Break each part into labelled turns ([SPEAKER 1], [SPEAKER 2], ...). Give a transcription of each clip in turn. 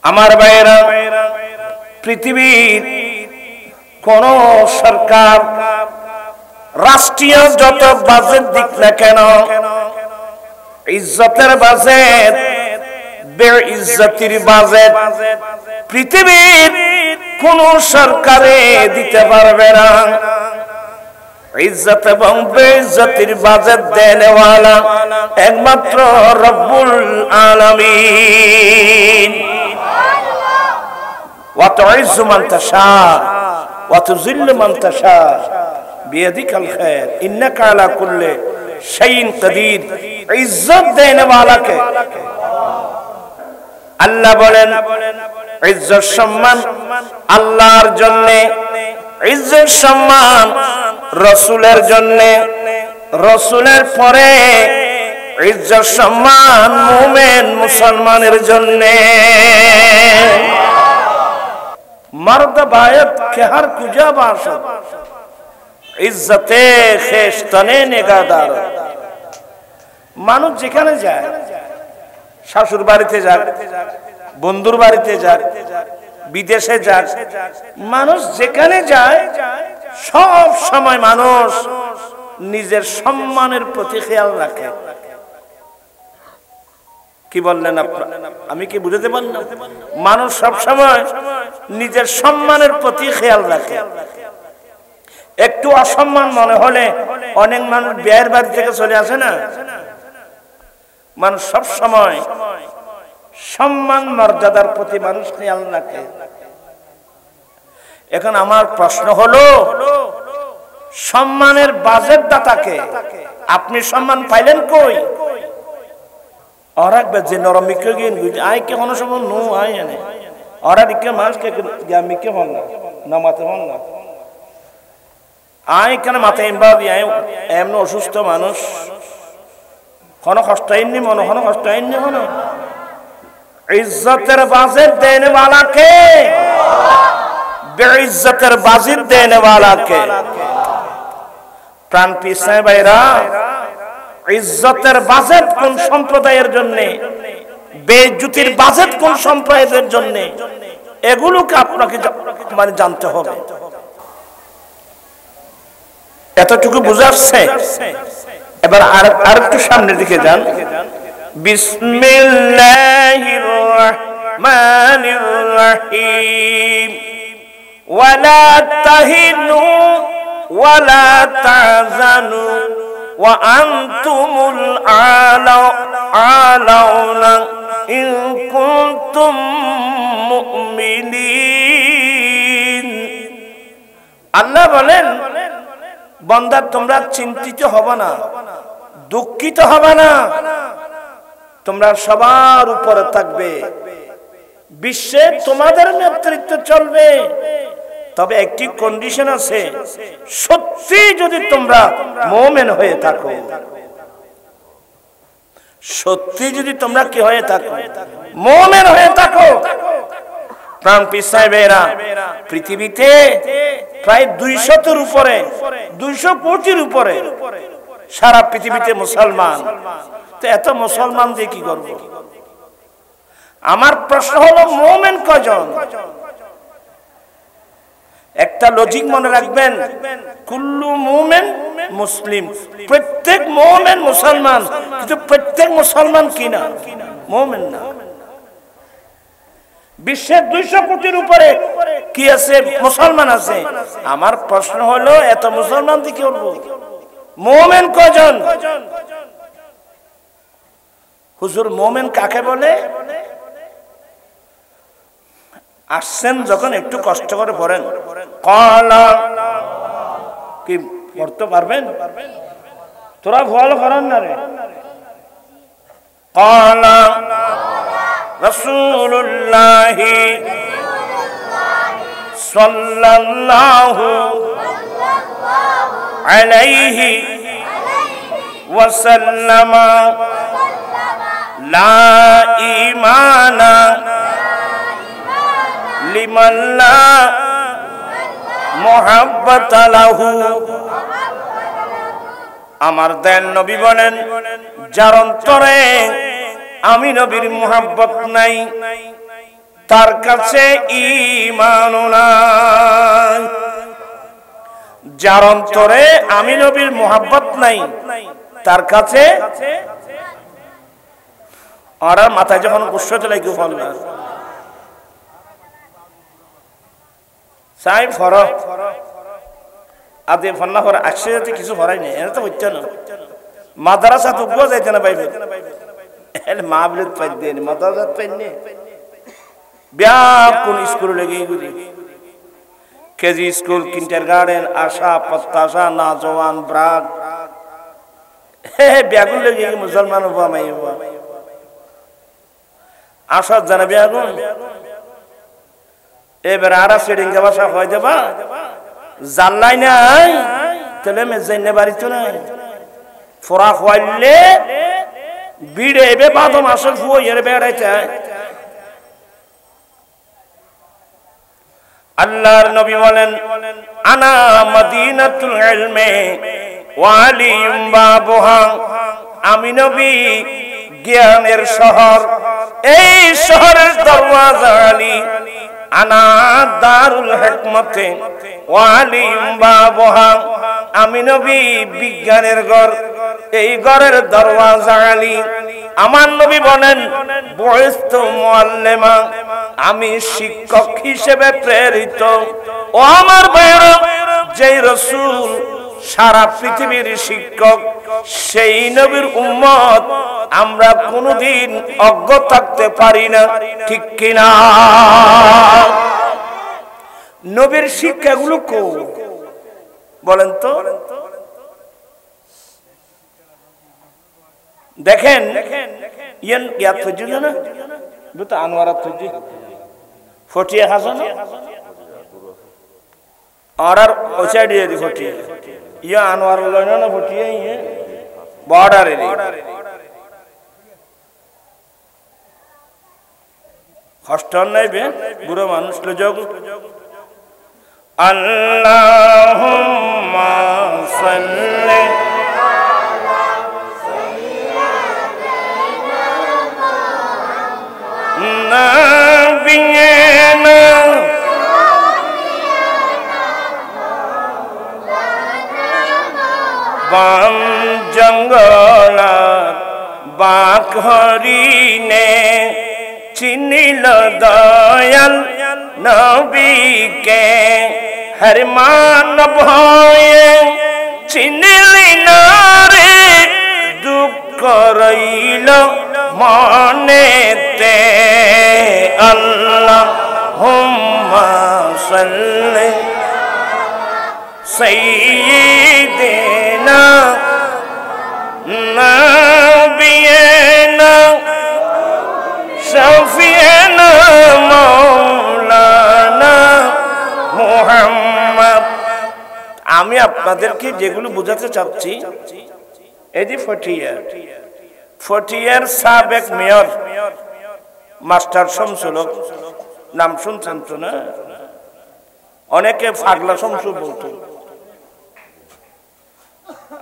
[SPEAKER 1] আমার ভাইরা, পৃথিবীর কোন সরকার রাষ্ট্রীয় যত বাজেট দিক না কেন, ইজ্জতের বাজেট, বেইজ্জতির বাজেট পৃথিবীর কোন সরকারে দিতে পারবে না। ইজ্জত এবং বেইজ্জতির বাজেট দেনেওয়ালা একমাত্র রব্বুল আলামিন। ওয়া তুইজ্জু মান তাশা ওয়া তুযিল্লু মান তাশা বিয়াদিকাল খায়র ইন্নাকা আলা কুল্লি শাইইন কাদির। ইজ্জত দেনেওয়ালাকে আল্লাহ বলেন, ইজ্জত সম্মান আল্লাহর জন্য, ইজ্জত সম্মান রাসূলের জন্য, রাসূলের পরে ইজ্জত সম্মান মুমিন মুসলমানের জন্য। मर्द बायत के हर कुजा बाशद इज्जते खेशतने निगाहदार। মানুষ যেখানে যায়, শাশুর বাড়িতে যাক, বন্ধুর বাড়িতে যাক, বিদেশে যাক, মানুষ যেখানে যায় সব সময় মানুষ নিজের সম্মানের প্রতি খেয়াল রাখে। কি বললেন আপনারা? আমি কি বুঝাতে পারলাম? মানুষ সব সময় নিজের সম্মানের প্রতি খেয়াল রাখে। একটু অসম্মান মনে হলে অনেক মানুষ বিয়ের বাড়ি থেকে চলে আসে না। মানুষ সব সময় সম্মান মর্যাদার প্রতি মানুষ খেয়াল রাখে। এখন আমার প্রশ্ন হলো, সম্মানের বাজেট দাতাকে আপনি সম্মান পাইলেন কই? और एक बच्चे नरम मिक्के गिन गुज आय के होना सब नो आय ने और एक के मास के क्या मिक्के होना ना माते होना आय के ना माते इंबा भी आय एमनो असुस्थ मानुष होना कष्टाइन नहीं मनो होना कष्टाइन नहीं होना। इज्जतेर बाजित देने वाला के, बेइज्जतेर बाजित देने वाला के। प्राण पीछे बैरा ইজ্জতের বাজেট কোন সম্প্রদায়ের জন্য, বেইজ্জতির বাজেট কোন সম্প্রদায়ের জন্য, এগুলোকে আপনাকে মানে জানতে হবে। এতটুকু বুঝাচ্ছে। এবার আরেকটু সামনের দিকে যান। বিসমিল্লাহির রহমানির রহিম ওয়ালা তাহিনু ওয়ালা তাহজানু وأنتم الأعلون إن كنتم مؤمنين। আল্লাহ বলেন, বান্দা তোমরা চিন্তিত হবে না, দুঃখিত হবে না, তোমরা সবার উপরে থাকবে, বিশ্বে তোমাদের নেতৃত্ব চলবে। তবে একটি কন্ডিশন আছে, সত্যি যদি তোমরা মুমিন হয়ে থাকো, সত্যি যদি তোমরা কি হয়ে থাকো, মুমিন হয়ে থাকো। প্রাণ পিসাইবেরা, পৃথিবীতে প্রায় 200-এর উপরে, 200 কোটির উপরে সারা পৃথিবীতে মুসলমান। তো এত মুসলমান দিয়ে কি করব? আমার প্রশ্ন হলো, মুমিন কয়জন? একটা লজিক মনে রাখবেন, কুল্লু মুমিন মুসলিম, প্রত্যেক মুমিন মুসলমান, কিন্তু প্রত্যেক মুসলমান কি না? মুমিন না। বিশ্বের 200 কোটির উপরে কি আছে? মুসলমান আছে। আমার প্রশ্ন হলো, এত মুসলমান দিয়ে কি করব? মুমিন কয়জন? হুজুর, মুমিন কাকে বলে? আসছেন যখন একটু কষ্ট করে পড়েন। কলা কি পড়তে পারবেন? তোরা ভুল করেন না রে। কলা রাসূলুল্লাহ সাল্লাল্লাহু আলাইহি ওয়াসাল্লাম লা ঈমানা লিমান লা মুহাব্বাতা লাহু। আমার দয়াল নবী বলেন, যার অন্তরে আমি নবীর মুহাব্বত নাই, তার কাছে ঈমান নাই। যার অন্তরে আমি নবীর মোহাব্বত নাই তার কাছে আর মাথায় যখন গুসা চলে কেউ ফল না সাই ফরক আদে ফন্না করে আসছে যাতে কিছু ভরাই নেই এটা তো হচ্ছে না। মাদ্রাসা তো বুঝা যাইতে না পাইবে মাহবিলত পাই দিয়ে মাদ্রাসা পাই নে ব্যাপ কোন স্কুল লেগে গুলি কেজি স্কুল কিন্ডারগার্টেন আশা প্রত্যাশা নাজওয়ান ব্রাক ব্যাগুন লেগে মুসলমান হবা মাই হবা আশা জানা ব্যাগুন এবার আর সেডিং ভাষা হয় দেবা জানলাই নাই তাহলে মেজাইনে বাড়ি তো নাই ফোরা খোয়াইলে বিড়ে এবে বাদম আসল ফুয়ে এর বেড়াইতে আল্লাহর নবী বলেন আনা মদিনাতুল ইলমে ওয়া আলিয়ুম বাবুহা আমি নবী জ্ঞানের শহর এই শহরের দরওয়াজা আলী আনা দারুল হিকমতে ওয়া আলিয়ুম বাবুহা আমি নবী বিজ্ঞানের ঘর এই ঘরের দরওয়াজা আলী। আমার নবী বলেন বুইস্তু মুআল্লিমা আমি শিক্ষক হিসেবে প্রেরিত। ও আমার ভাইরা যেই রাসূল সারা পৃথিবীর শিক্ষক সেই নবীর উম্মত আমরা কোনদিন অজ্ঞ থাকতে পারি না ঠিক কি না? নবীর শিক্ষাগুলো কো বলেন তো দেখেন ইয়ান ইয়াত ফজিল না দুটো আনোয়ারাত ফজিল ফটিয়া হাসান অর্ডার ওইটা দিয়ে দি ফটিয়া ইয়া আনোয়ার লয়না না ফটিয়া ইয়ে বর্ডারে হস্টন নাইবে বুড়ো মানুষ লোক আল্লাহুম্মা সাল্লি নাবিয়িনা বাম জঙ্গলা বাক হরিণে চিনিল দয়াল নবীকে হর মানব হয়ে চিনিলি না রে দুঃখ রইল মনেতে আল্লাহুম্মা সাল্লি সাইয়্যিদিনা নাবিয়িনা শাফিয়িনা মাওলানা মুহাম্মদ। আমি আপনাদেরকে যেগুলো বোঝাতে চাচ্ছি এই যে ফটিয়ার সাবেক মেয়র মাস্টার শামসুল হক নাম শুনছেন তো না? অনেকে পাগলা শামসু বলতো।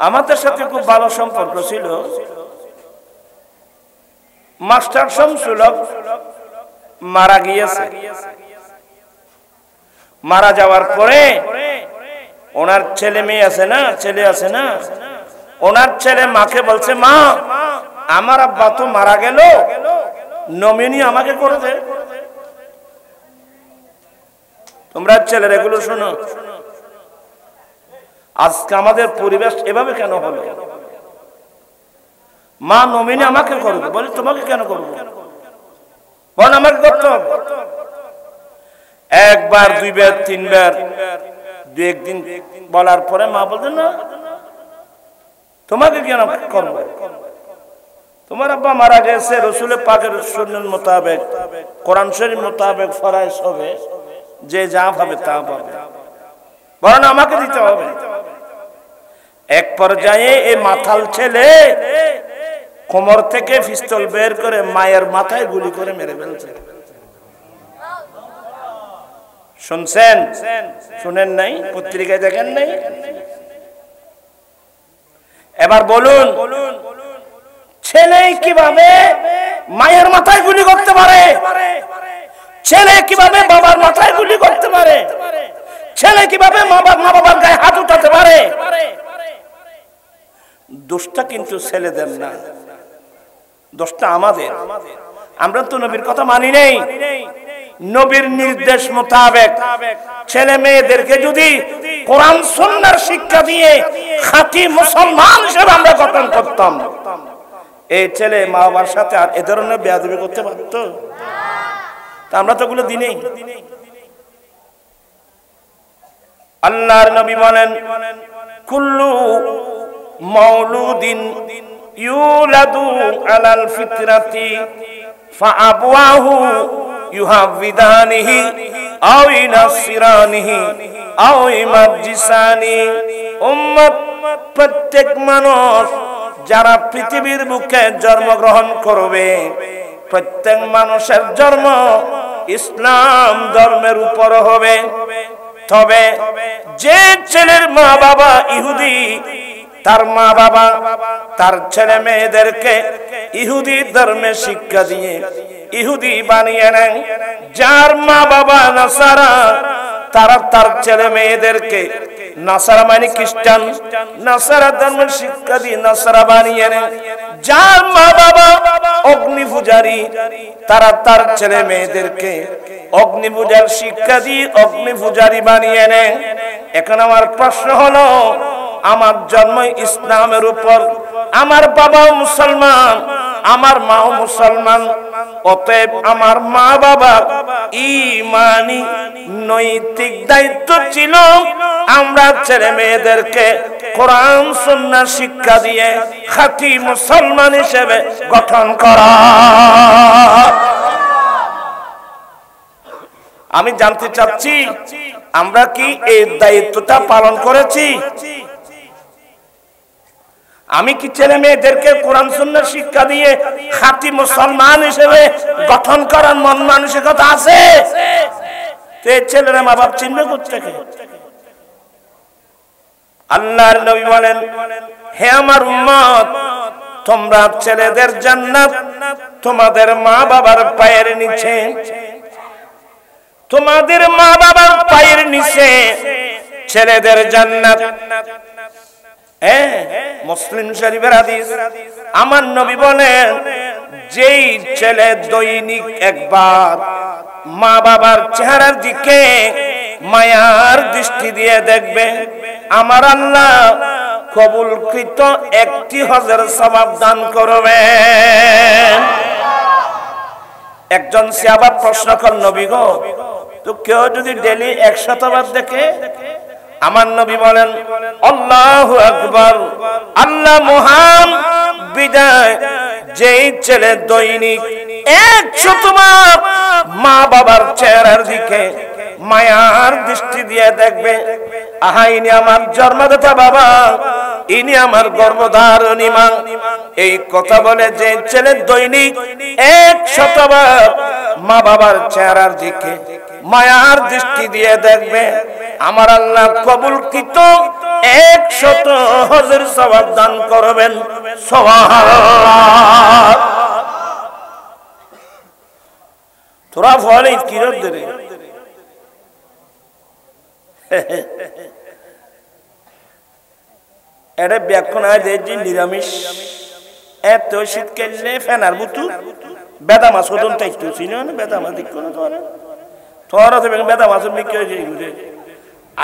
[SPEAKER 1] আমাদের সাথে খুব ভালো সম্পর্ক ছিল। মাস্টার শামসুল হক মারা গিয়েছে। মারা যাওয়ার পরে ওনার ছেলে মেয়ে আছে না, ছেলে আছে না, ওনার ছেলে মাকে বলছে মা আমার আব্বা তো মারা গেল, নমিনি আমাকে করে দে। তোমরা ছেলের এগুলো শোনো। আজকে আমাদের পরিবেশ এভাবে কেন হলো? মা নমিনি আমাকে করবে, বলে তোমাকে কেন করবো? বল আমাকে করতে হবে। একবার দুইবার তিনবার দু একদিন বলার পরে মা বলতেন না তোমাকে কেন করবো? তোমার আব্বা মারা গেছে, রসুলের পাকের সুন্নাত মোতাবেক কোরআন শরীফ মোতাবেক ফরজ হবে, যে যা পাবে তা পাবে, বরং আমাকে দিতে হবে। এক পর্যায়ে এই মাথাল ছেলে কোমর থেকে পিস্তল বের করে মায়ের মাথায় গুলি করে মেরে ফেলছে। শুনছেন? শুনেন নাই? পত্রিকায় দেখেন নাই? এবার বলুন ছেলে কিভাবে মায়ের মাথায় গুলি করতে পারে? ছেলে কিভাবে বাবার মাথায় গুলি করতে পারে, ছেলে কিভাবে মা বাবার গায়ে হাত উঠাতে পারে। দোষটা কিন্তু ছেলেদের না, দোষটা আমাদের। আমরা তো নবীর কথা মানি নাই। নবীর নির্দেশ মোতাবেক ছেলে মেয়েদেরকে যদি কোরআন সুন্নাহর শিক্ষা দিয়ে খাঁটি মুসলমান হিসেবে আমরা গঠন করতাম, এই ছেলে মা বাবার সাথে আর এ ধরনের বেয়াদবি করতে পারত? তা আমরা তো ওগুলো দিই নাই। আল্লাহর নবী বলেন, কুল্লু মাউলুদিন ইউলাদু আলাল ফিতরাতি ফাআবওয়াহু ইউহাবিদানিহি আও ইনাসিরানিহি আও ইমাজিসানি। উম্মত, প্রত্যেক মানুষ যারা পৃথিবীর বুকে জন্মগ্রহণ করবে, প্রত্যেক মানুষের জন্ম ইসলাম ধর্মের উপর হবে। তবে যে ছেলের মা বাবা ইহুদি, তার মা বাবা তার ছেলে মেয়েদেরকে ইহুদি ধর্মে শিক্ষা দিয়ে ইহুদি বানিয়ে নেন। যার মা বাবা নাসারা, তারা তার ছেলে মেয়েদেরকে নাসারা মানে খ্রিস্টান, নাসারা ধর্মের শিক্ষা দিয়ে নাসারা বানিয়ে নেন। যার মা বাবা অগ্নি পূজারী, তারা তার ছেলে মেয়েদেরকে অগ্নি পূজার শিক্ষা দিয়ে অগ্নি পূজারী বানিয়ে নেন। এখন আমার প্রশ্ন হলো, আমার জন্ম ইসলামের উপর, আমার বাবাও মুসলমান, আমার মাও মুসলমান, অতএব আমার মা বাবা ঈমানি নৈতিক দায়িত্ব ছিল আমরা ছেলে মেয়েদেরকে কোরআন সুন্নাহ শিক্ষা দিয়ে খাঁটি মুসলমান হিসেবে গঠন করা। আমি জানতে চাচ্ছি, আমরা কি এই দায়িত্বটা পালন করেছি? আমি কি ছেলে মেয়েদেরকে কোরআন সুন্নাহ শিক্ষা দিয়ে খাঁটি মুসলমান হিসেবে গঠন করার মন মানসিকতা আছে? ছেলেরা মা বাপ চিনবে কোত্থেকে? আল্লাহর নবী বলেন, হে আমার উম্মত, তোমরা ছেলেদের জান্নাত তোমাদের মা বাবার পায়ের নিচে, তোমাদের মা বাবার পায়ের নিচে ছেলেদের জান্নাত। মুসলিম শরীফের হাদিস, আমার নবী বলেন, যেই ছেলে দৈনিক একবার মা বাবার চেহারার দিকে মায়ার দৃষ্টি দিয়ে দেখবে, আমার আল্লাহ কবুলকৃত একটি হজের সওয়াব দান করবেন। একজন সাহাবা প্রশ্ন করেন, নবী গো, তো কেউ যদি ডেইলি 100 বার দেখে? আমার নবী বলেন, আল্লাহু আকবার, আল্লাহ মহান, বিদায় যেই ছেলে দৈনিক 100 বার মা বাবার চেহারার দিকে মায়ার দৃষ্টি দিয়ে দেখবে, আহা ইনি আমার জন্মদাতা বাবা, ইনি আমার গর্ভধারণী মা। এই কথা বলে যে ছেলে দৈনিক 100 বার মা বাবার চেহারার দিকে মায়ার দৃষ্টি দিয়ে দেখবে, আমার আল্লাহ কবুলকৃত 100 হজের সওয়াব দান করবেন। সুবহানাল্লাহ। তোরা বলে কি রে? এটা ব্যাখ্যান আছে যে নিরামিষ এত শীতকালে ফেনার বুতু বেদা মাছ ওজন চাইতো চিনো না? বেদা মাছ দেখো না তোরা? তোরা তো বেদা মাছ বিক্রি হয়ে যায়।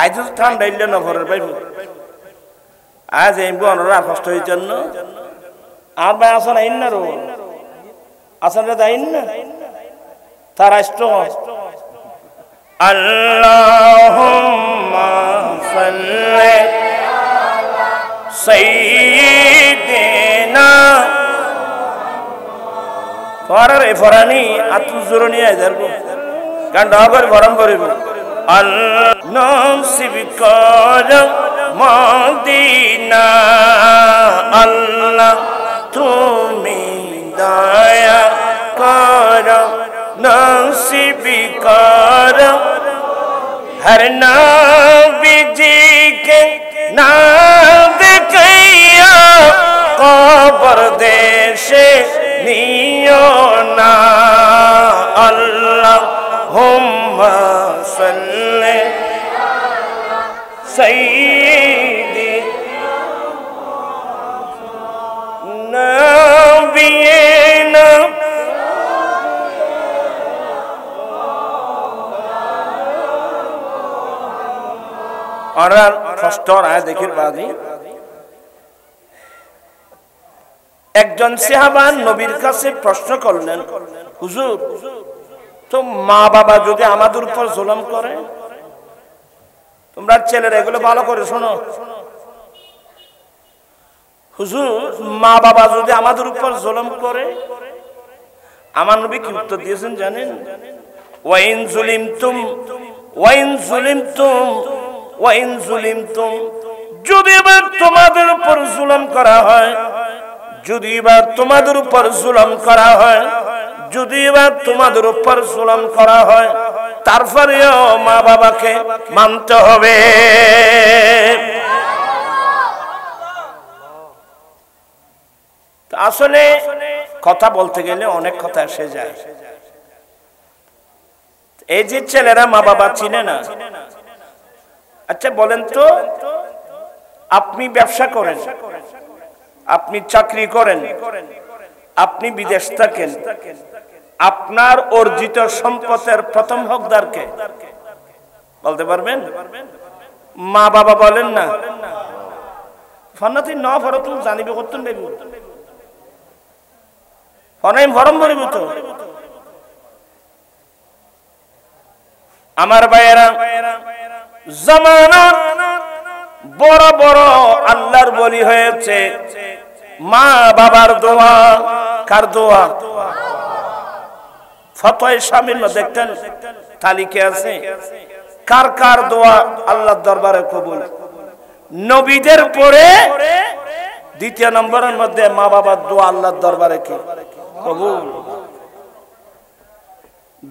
[SPEAKER 1] আজ ঠান্ডা ইলে না ঘরের পাইব, আজ এই বনরা কষ্ট হয়ে জন্য আর ভাই আসা নাই না, রো আসলে যাই না তার রাষ্ট্র। আল্লাহুম্মা সাল্লি সাইয়্যিদিনা ফরারে ফরানি আতু জুরনি আইদার গান ডাগর গরম করিব। আল্লাহ নসিব কর মদিনা, আল্লাহ তুমি দয়া কর নসিব কর हर नबी जी के नाम देखिया कब्र देश नियो ना अल्लाह সাল্লি সাইয়্যিদিনা নাবিয়িনা আর ষষ্ঠ আয়াত দেখির বাদী একজন সাহাবা নবীর কাছে প্রশ্ন করলেন, হুজুর, তো মা বাবা যদি আমাদের উপর জুলুম করে, তোমরা ছেলেরা এগুলো ভালো করে শোনো, হুজুর মা বাবা যদি আমাদের উপর জুলুম করে, আমার নবী কি উত্তর দিয়েছেন জানেন? ওয়াইন যুলিমতুম ওয়াইন যুলিমতুম ওয়াইন যুলিমতুম, যদি বা তোমাদের উপর জুলুম করা হয়, যদি বা তোমাদের উপর জুলুম করা হয়, যদি বা তোমাদের উপর জুলুম করা হয়, তারপরেও মা বাবাকে মানতে হবে। আসলে কথা বলতে গেলে অনেক কথা এসে যায়। এই যে ছেলেরা মা বাবা চিনে না, আচ্ছা বলেন তো, আপনি ব্যবসা করেন, আপনি চাকরি করেন, আপনি বিদেশ থাকেন, আপনার অর্জিত সম্পদের প্রথম হকদারকে বলতে পারবেন? মা বাবা বলেন না? ফনাতি ন ফরত জানিবে করতেন দেব ফনাই ভরম ভরিব তো। আমার ভাইয়েরা, জামানা বড় বড় আল্লাহর বলি হয়েছে, মা বাবার দোয়া। কার দোয়া? ফতোয়া শামিল দেখতেন তালিকা আছে, কার কার দোয়া আল্লাহর দরবারে কবুল। নবীদের পরে দ্বিতীয় নম্বরের মধ্যে মা বাবার দোয়া আল্লাহর দরবারে কি কবুল।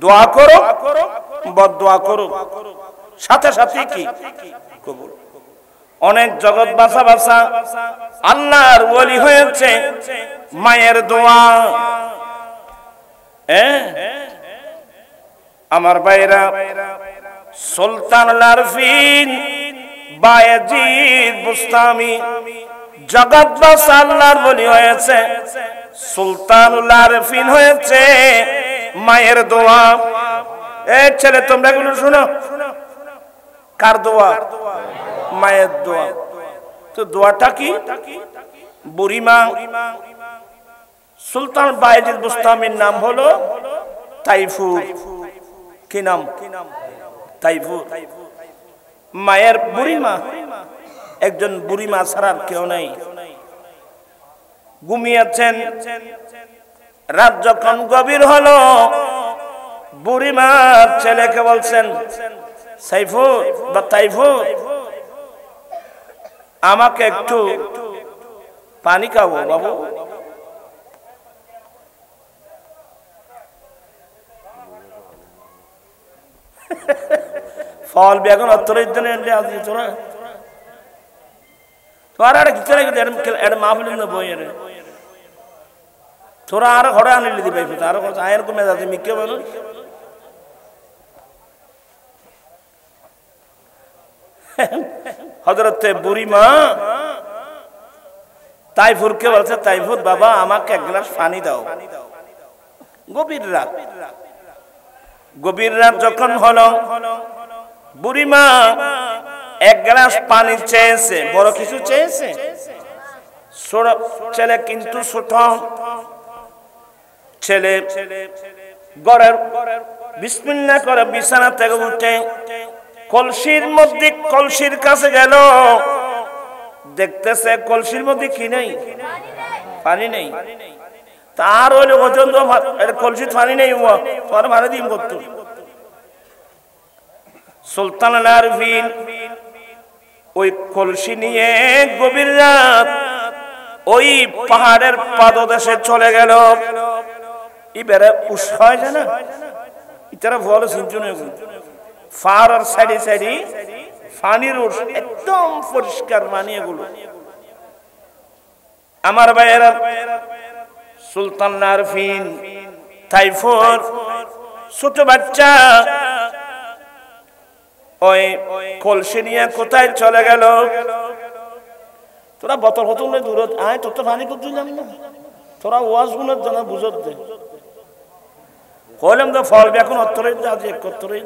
[SPEAKER 1] দোয়া করো, বদদোয়া করো, সাথে সাথে কি কবুল। অনেক জগৎ বাসা বাসা আল্লাহর ওলি হয়েছে মায়ের দোয়া। আমার ভাইরা, সুলতানুল আরফিন বায়েজিদ বুস্তামি জগৎ বাসা আল্লাহর ওলি হয়েছে, সুলতানুল আরফিন হয়েছে মায়ের দোয়া। এই ছেলে, তোমরা এগুলো শুনো, কার দোয়া? মায়ের দোয়া। তো দোয়াটা কি? বুড়িমা সুলতান বায়েজিদ বুস্তামির নাম হলো তাইফুর। কি নাম? তাইফুর। মায়ের বুড়িমা, একজন বুড়িমা ছাড়া কেউ নাই। ঘুমিয়েছেন, রাত যখন গভীর হলো, বুড়িমা ছেলেকে বলছেন, সাইফুর বা তাইফুর, আমাকে একটু পানি খাবো বাবু। ফল বেগুন অত্তরের জন্য তোরা তোর আর কি মাহফিল বইয়ের তোরা আর ঘরে আনিলে দিবে, আরো আয়ের কমে যাচ্ছে মিকে বলো। হযরতে বুড়িমা তাইফুরকে বলছে, তাইফুর বাবা, আমাকে এক গ্লাস পানি দাও। গভীর রাত, গভীর রাত যখন হলো, বুড়িমা এক গ্লাস পানি চেয়েছে, বড় কিছু চেয়েছে। ছেলে কিন্তু ছোট ছেলে, ঘরের বিসমিল্লাহ করে বিছানা থেকে উঠে কলসির মধ্যে, কলসির কাছে গেল, দেখতেছে কলসির মধ্যে কি নেই? পানি নেই। তার হইলে ওজন কলসির পানি নেই, তোমার ভাড়া দিন করতো। সুলতানুল আরফিন ওই কলসি নিয়ে গভীর রাত ওই পাহাড়ের পাদদেশে চলে গেল। এবারে উস হয় না, ইতারা ভালো চিন্তা ফারার সাইডে সাইডে পানির উস একদম পরিষ্কার পানি এগুলো। আমার ভাইয়েরা, সুলতানুল আরফিন তাইফুর ছোট বাচ্চা, ওই কলসি নিয়ে কোথায় চলে গেল? তোরা বোতল বোতল দূরত আয়, তোর তো পানি করতে দিলাম না, তোরা ওয়াজ গুলো জানা বুঝত দে। কইলাম তো ফল এখন অত্তরে আজ এক অত্তরে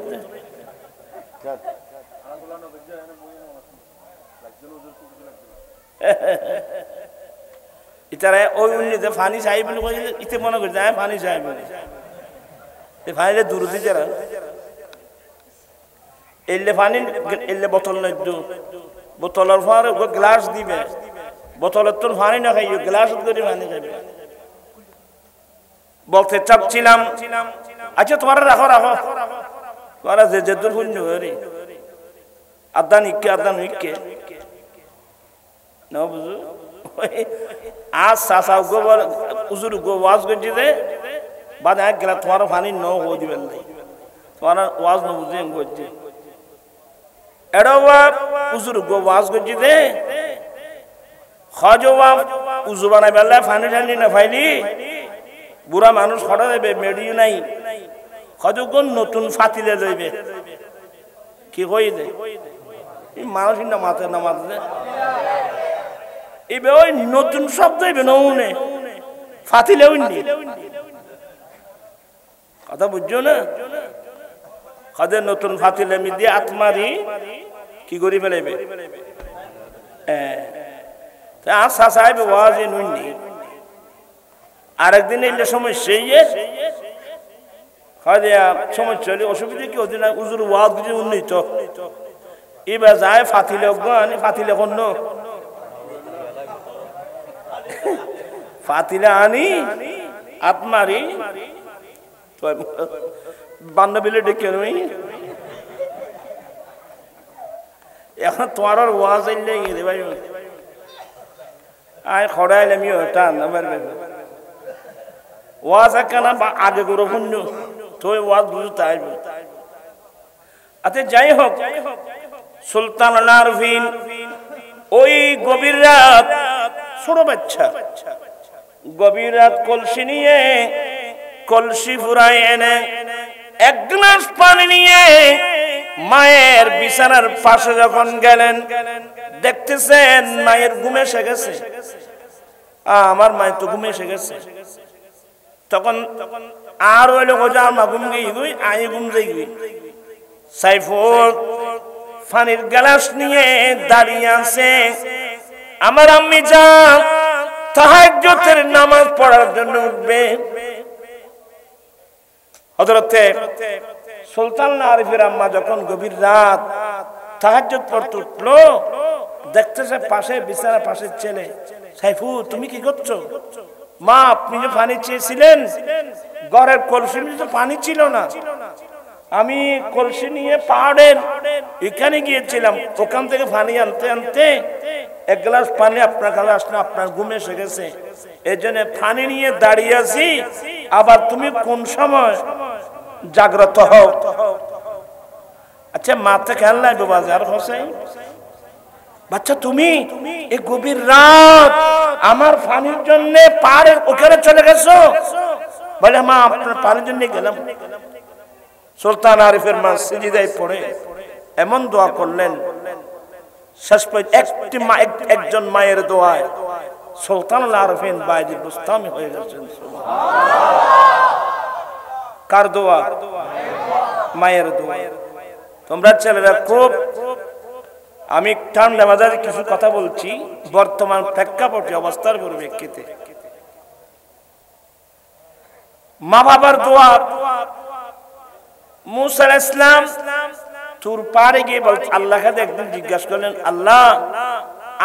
[SPEAKER 1] ইতারা ওই উন্নীতে ফানি চাই বলে কইলে ইতে মনে করি যায় ফানি চাই বলে ফাইলে দূর দিয়ে যারা এলে পানি এলে বোতল নদ্য বোতলের পর গ্লাস দিবে, বোতলের তোর পানি না খাইও গ্লাস করে পানি খাইবে। বলতে চাচ্ছিলাম আচ্ছা তোমার রাখো রাখো তোমারা যে যে দূর শূন্য হরি আদান ইকে আদান ইকে না বুঝু আজ চাষা গোবর উজুর ওয়াজ করছি যে বাদ এক গেলা তোমার পানি ন হয়ে দিবেন নাই, তোমার ওয়াজ ন বুঝে করছি এটাও উজুর ওয়াজ করছি যে হজবা উজু বানাই বেলা পানি ঠান্ডি না ফাইলি বুড়া মানুষ হঠাৎ দেবে মেডিও নাই হজগুন নতুন ফাতিলে যাইবে কি কই দে মানুষ না মাথা না মাথা এবে ওই নতুন শব্দ হইবে নৌনে ফাতিলে উনি কথা বুঝছো না? হজের নতুন ফাতিলে মি দিয়ে আত্মারি কি করি ফেলাইবে আশা সাহেব ওয়াজ নুননি আরেকদিন এলে সমস্যা সমস্যা হলে অসুবিধা কি হচ্ছে না উজুর ওয়াজ বুঝে উন্নীত এবার যায় ফাতিলে ফাতিলে কন্য ফাতিলে আনি আত্মারি বান্ধবীলে ডেকে নই এখন তোমার ওয়াজ আইলে গেছে ভাই আয় খড়াইলে আমি টান আমার ওয়াজ একখানা আগে করে শূন্য তো ওয়াজ বুঝু তাই আচ্ছা যাই হোক সুলতান আরফিন ওই গভীর রাত ছোট বাচ্চা গভীর রাত কলসি নিয়ে কলসি ফুরাই এনে এক গ্লাস পানি নিয়ে মায়ের বিছানার পাশে যখন গেলেন দেখতেছেন মায়ের ঘুম এসে গেছে, আমার মায়ের তো ঘুম এসে গেছে। তখন আর ওই লোক আমার ঘুম গিয়ে গুই আই ঘুম যাই গুই সাইফুল পানির গ্লাস নিয়ে দাঁড়িয়ে আছে। আমার আম্মি যান তাহাজ্জুদের নামাজ পড়ার জন্য উঠবে। হযরতে সুলতান আরিফের আম্মা যখন গভীর রাত তাহাজ্জুদ পড়তে উঠলো দেখতেছে পাশে বিছানার পাশের ছেলে, সাইফুল তুমি কি করছো? মা আপনি যে পানি চেয়েছিলেন ঘরের কলসির তো পানি ছিল না, আমি কলসি নিয়ে পাহাড়ের এখানে গিয়েছিলাম, ওখান থেকে পানি আনতে আনতে এক গ্লাস পানি আপনার কাছে আসলে আপনার ঘুম এসে গেছে, এই জন্য পানি নিয়ে দাঁড়িয়ে আছি। আবার তুমি কোন সময় জাগ্রত হও? আচ্ছা মাথা খেয়াল নাই বাজার হোসেন বাচ্চা তুমি এই গভীর রাত আমার পানির জন্য পাহাড়ের ওখানে চলে গেছো? বলে মা আপনার পানির জন্য গেলাম। সুলতান আরিফের মা সিজদায় পড়ে এমন দোয়া করলেন, শেষ পর্যন্ত একজন মায়ের দোয়ায় সুলতান আরিফিন বায়জিদ বুস্তামি হয়ে গেছেন। কার দোয়া? মায়ের দোয়া। তোমরা ছেলেরা খুব, আমি ঠান্ডা বাজারে কিছু কথা বলছি বর্তমান প্রেক্ষাপটে অবস্থার পরিপ্রেক্ষিতে। মা বাবার দোয়া। মুসা আলাইহিস সালাম তুর পারে গিয়ে বলতে আল্লাহকে একদিন জিজ্ঞাসা করলেন, আল্লাহ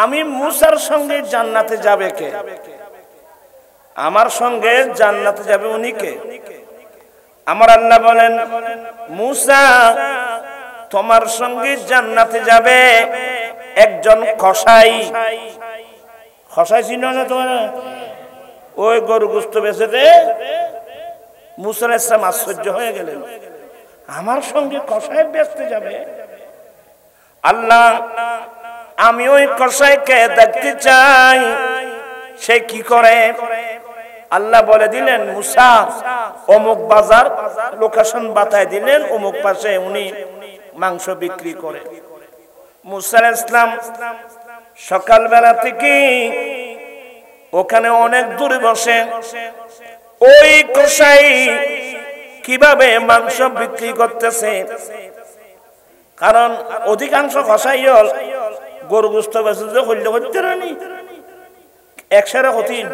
[SPEAKER 1] আমি মুসার সঙ্গে জান্নাতে যাবে কে? আমার সঙ্গে জান্নাতে যাবে উনি কে? আমার আল্লাহ বলেন, মুসা তোমার সঙ্গে জান্নাতে যাবে একজন কসাই। কসাই ছিল না তোমার? ওই গরু গোশত বেচে দে। মুসা আলাইহিস সালাম আশ্চর্য হয়ে গেলেন, আমার সঙ্গে কসাই বেচতে যাবে? আল্লাহ আমি ওই কসাইকে দেখতে চাই, সে কি করে? আল্লাহ বলে দিলেন, মুসা অমুক বাজার লোকেশন বাতায় দিলেন, অমুক পাশে উনি মাংস বিক্রি করে। মুসা আলাইহিস সালাম সকালবেলা থেকে ওখানে অনেক দূরে বসে ওই কসাই কিভাবে মাংস বিক্রি করতেছে, কারণ অধিকাংশ কসাই হল গরু গোস্ত বেচে হইলে করতে রানি একসারে হতিন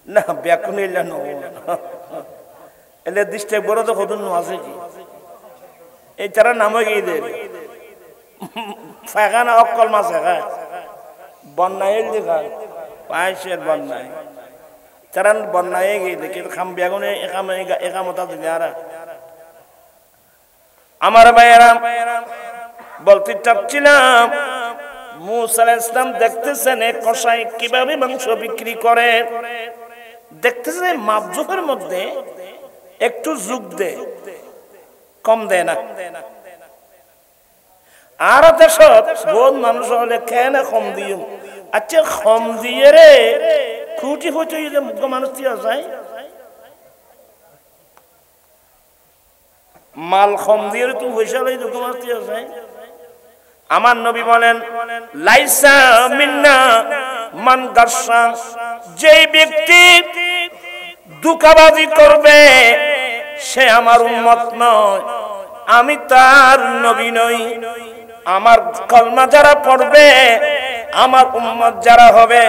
[SPEAKER 1] না ব্যাকুন এলে দৃষ্টি বড় তো হতুন আছে কি এই তারা নামে গিয়ে দেবে ফাঁকা না অকল মাছ খায় বন্যায় দেখায় পায়েসের বন্যায় তারা বন্যায় গিয়ে দেখে খাম বেগুনে একামতা দিলে আর আমার ভাইয়েরা বলতে চাচ্ছিলাম মুসা আলাইহিস সালাম দেখতেছেন এক কসাই কিভাবে মাংস বিক্রি করে, দেখতেছেন মাপজোকের মধ্যে একটু যোগ দে কম দেয় না। আর দেশত বহুত মানুষ হলে খেয়ে না কম দিয়ে, আচ্ছা কম দিয়ে রে খুঁটি ফুটি মুখ মানুষ দিয়ে যায় মাল কম দিয়ে তুমি পয়সা লই দুঃখ মানুষ দিয়ে যায়। আমার নবী বলেন লাইসা মিন্না মান গাসসা, যে ব্যক্তি দুকাবাজি করবে সে আমার উম্মত নয়, আমি তার নবী নই। আমার কলমা যারা পড়বে আমার উম্মত যারা হবে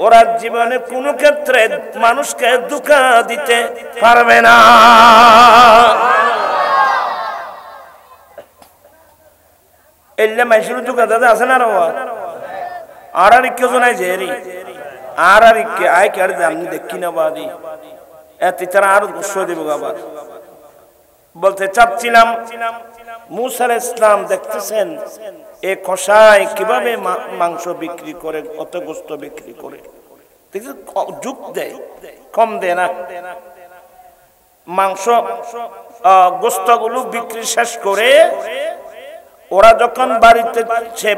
[SPEAKER 1] ওরা জীবনে কোনো ক্ষেত্রে মানুষকে ধোঁকা দিতে পারবে না। এলে মাইসুর ধোঁকা দাদা আছে না আর কেউ নাই যে আর কে আয় কে আমি দেখি না বাদি এত তারা আরো গুস্ব দেব আবার। বলতে চাচ্ছিলাম মুসা আলাইহিস সালাম দেখতেছেন এ কসাই কিভাবে মাংস বিক্রি করে, কত গোস্ত বিক্রি করে, যুগ দেয় কম দেয় না। মাংস গোস্ত গুলো বিক্রি শেষ করে ওরা যখন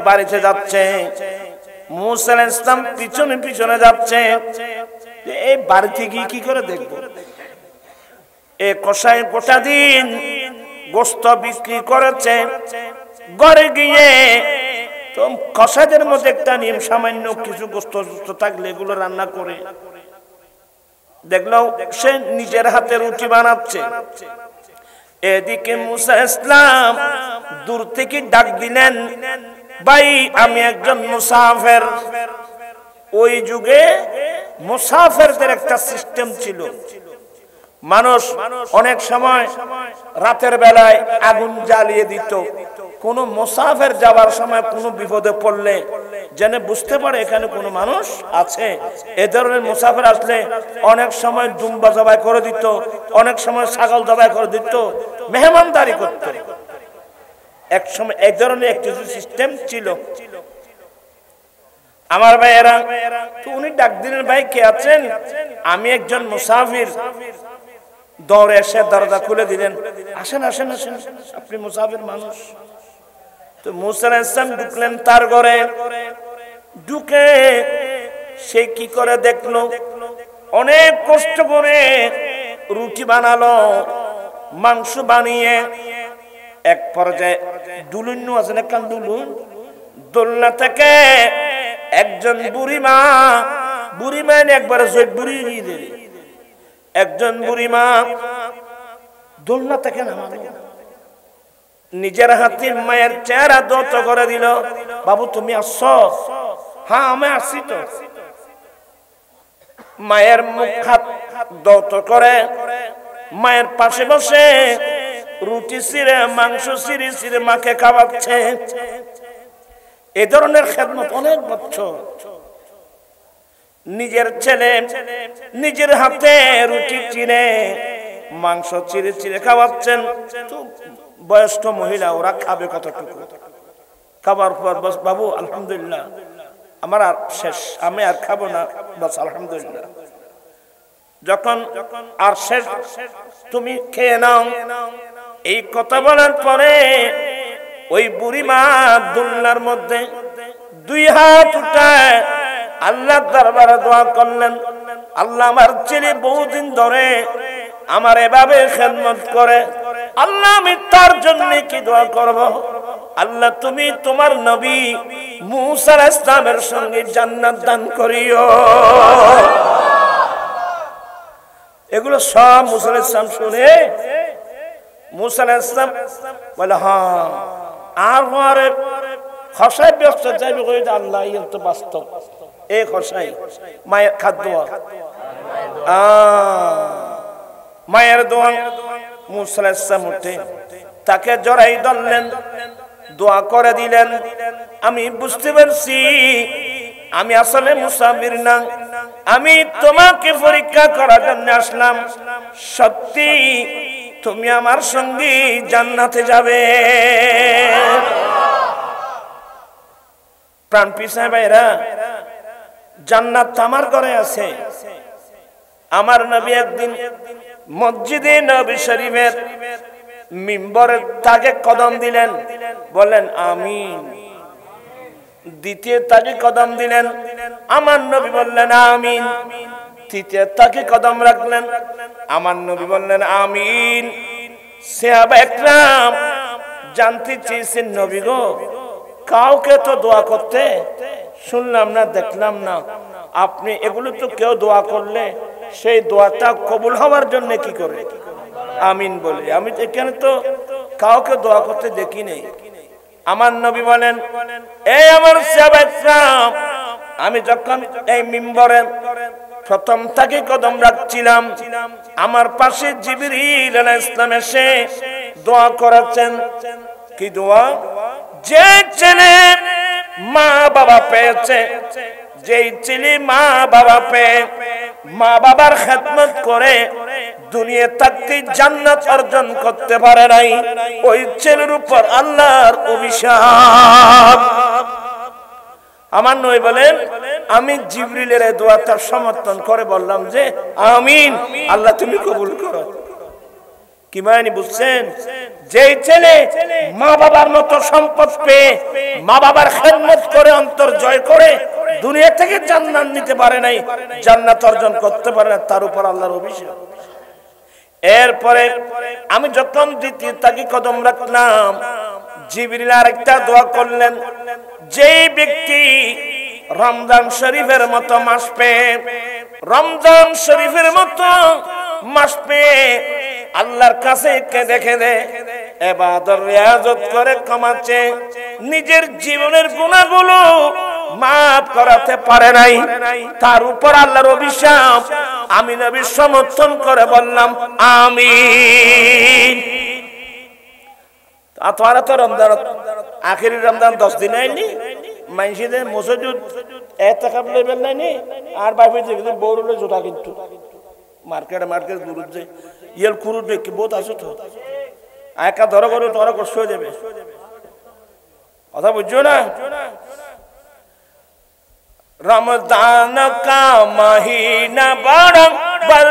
[SPEAKER 1] বাড়িতে যাচ্ছে মুসা আলাইহিস সালাম পিছনে পিছনে যাচ্ছে, এই বাড়িতে গিয়ে কি করে দেখবো এ কসাই গোটা দিন গোস্ত বিক্রি করেছে, ঘরে গিয়ে তো কসাইদের মধ্যে একটা নিয়ম সামান্য কিছু গোস্ত থাকলে এগুলো রান্না করে দেখলো সে নিজের হাতে রুটি বানাচ্ছে। এদিকে মুসা আলাইহিস সালাম দূর থেকে ডাক দিলেন, ভাই আমি একজন মুসাফির। ওই যুগে মুসাফিরদের একটা সিস্টেম ছিল, মানুষ অনেক সময় রাতের বেলায় আগুন জ্বালিয়ে দিত, কোন মুসাফির যাওয়ার সময় কোনো বিপদে পড়লে যেন বুঝতে পারে এখানে কোনো মানুষ আছে। এ ধরনের মুসাফির আসলে অনেক সময় দুম্বা জবাই করে দিত, অনেক সময় ছাগল জবাই করে দিত, মেহমানদারি করত। এক সময় এক ধরনের একটি সিস্টেম ছিল। আমার ভাইয়েরা তো উনি ডাক দিলেন, ভাই কে আছেন? আমি একজন মুসাফির। দৌড়ে এসে দরজা খুলে দিলেন, আসেন আসেন আসেন, আপনি মুসাফির মানুষ। তো মুসা আলাইহিস সালাম ঢুকলেন তার ঘরে। ঢুকে সে কি করে দেখলো, অনেক কষ্ট করে রুটি বানালো, মাংস বানিয়ে এক পর্যায়ে দুলুন্নু আছে না কান দুলুন, দোলনা থেকে একজন বুড়িমা একবার বুড়ি একজন বুড়িমা দোলনা থেকে নামালো, নিজের হাতে মায়ের চেহারা দত করে দিল, বাবু তুমি আসছো? হ্যাঁ আমি আসছি তো। মায়ের মুখ হাত দত করে মায়ের পাশে বসে রুটি ছিঁড়ে মাংস ছিঁড়ে মাকে খাওয়াচ্ছে। এ ধরনের খেদমত অনেক বছর। নিজের ছেলে নিজের হাতে রুটি চিড়ে মাংস চিড়ে খাওয়াচ্ছেন। বয়স্ক মহিলা ওরা খাবে কতটুকু? খাবার পর বস বাবু আলহামদুলিল্লাহ আমার আর শেষ, আমি আর খাবো না, বস আলহামদুলিল্লাহ। যখন আর শেষ তুমি খেয়ে নাও, এই কথা বলার পরে ওই বুড়িমা দোলনার মধ্যে দুই হাত উঠায় আল্লাহর দরবারে দোয়া করলেন, আল্লাহ আমার ছেলে বহুদিন ধরে আমার এভাবে খেদমত করে, আল্লাহ আমি তার জন্য কি দোয়া করব? আল্লাহ তুমি তোমার নবী মূসা আলাইহিস সালামের সঙ্গে জান্নাত দান করিও। এগুলো সব মূসা আলাইহিস সালাম শুনে মূসা আলাইহিস সালাম বলে হ্যাঁ আর হরে খসাই ব্যস্ত যাইবে কই আল্লাহ এই তো বাস্তব এই খসাই মায়ের খাদ্য মায়ের দোয়া। মূসা আলাইহিস সালাম উঠে তাকে জড়াই ধরলেন, দোয়া করে দিলেন। আমি বুঝতে পারছি আমি আসলে মুসাফির না, আমি তোমাকে পরীক্ষা করার জন্য আসলাম। সত্যি তুমি আমার সঙ্গে জান্নাতে যাবে। প্রাণ পিসায় ভাইরা, জান্নাত আমার ঘরে আছে। আমার নবী একদিন মসজিদে নবী শরীফের মিম্বরের তাকে কদম দিলেন, বলেন আমিন। দ্বিতীয় তাকে কদম দিলেন, আমার নবী বললেন আমিন। তৃতীয় তাকে কদম রাখলেন, আমার নবী বললেন আমিন। সাহাবা একরাম জানতে চেয়েছেন নবী গো, কাউকে তো দোয়া করতে শুনলাম না, দেখলাম না, আপনি এগুলো তো কেউ দোয়া করলে সেই দোয়াটা কবুল হওয়ার জন্য কি করে আমিন বলে? আমি এখানে তো কাউকে দোয়া করতে দেখি নেই। আমার নবী বলেন এই আমার সাহাবা একরাম, আমি যখন এই মিম্বরে প্রথম থেকে কদম রাখছিলাম, আমার পাশে জিবরিল আলাইহিস সালাম এসে দোয়া করেছেন। কি দোয়া? যে ছেলে মা বাবা পেয়েছে, যেই ছেলে মা বাবা পেয়ে মা বাবার খেদমত করে দুনিয়া থাকতে জান্নাত অর্জন করতে পারে নাই, ওই ছেলের উপর আল্লাহর অভিশাপ। আমার নবী বলেন আমি জিবরিলের এই দোয়াটা সমর্থন করে বললাম যে আমিন, আল্লাহ তুমি কবুল করো। কি মানে বুঝছেন? যেই ছেলে মা বাবার মতো সম্পদ পেয়ে মা বাবার খেদমত করে অন্তর জয় করে দুনিয়া থেকে জান্নাত নিতে পারে নাই, জান্নাত অর্জন করতে পারে না, তার উপর আল্লাহর অভিশাপ। এরপরে আমি যখন দ্বিতীয় তাকে কদম রাখলাম, জিবরিল আরেকটা দোয়া করলেন। যেই ব্যক্তি রমজান শরীফের মতো মাস পেয়ে, রমজান শরীফের মতো মাস পেয়ে আল্লাহর কাছে কেঁদে কেঁদে ইবাদত রিয়াজত করে কমাচ্ছে, নিজের জীবনের গুনাহগুলো মাফ করাতে পারে নাই, তার উপর আল্লাহর অভিশাপ। আমি নবী সমর্থন করে বললাম আমিন। আপনারা তো রমজান আখেরি রমজান 10 দিন আইনি, মাইনসিদের মসজিদ এতেকাব লেবেল নাইনি, আর বাইরে দেখি বউরলে জোটা কিন্তু মার্কেট দূর যে ইয়েল কুরু দেখি বহুত আছে তো একা ধরো করে তোরা কষ্ট হয়ে যাবে। কথা বুঝছো না? রমজান কা মহিনা বড় বল,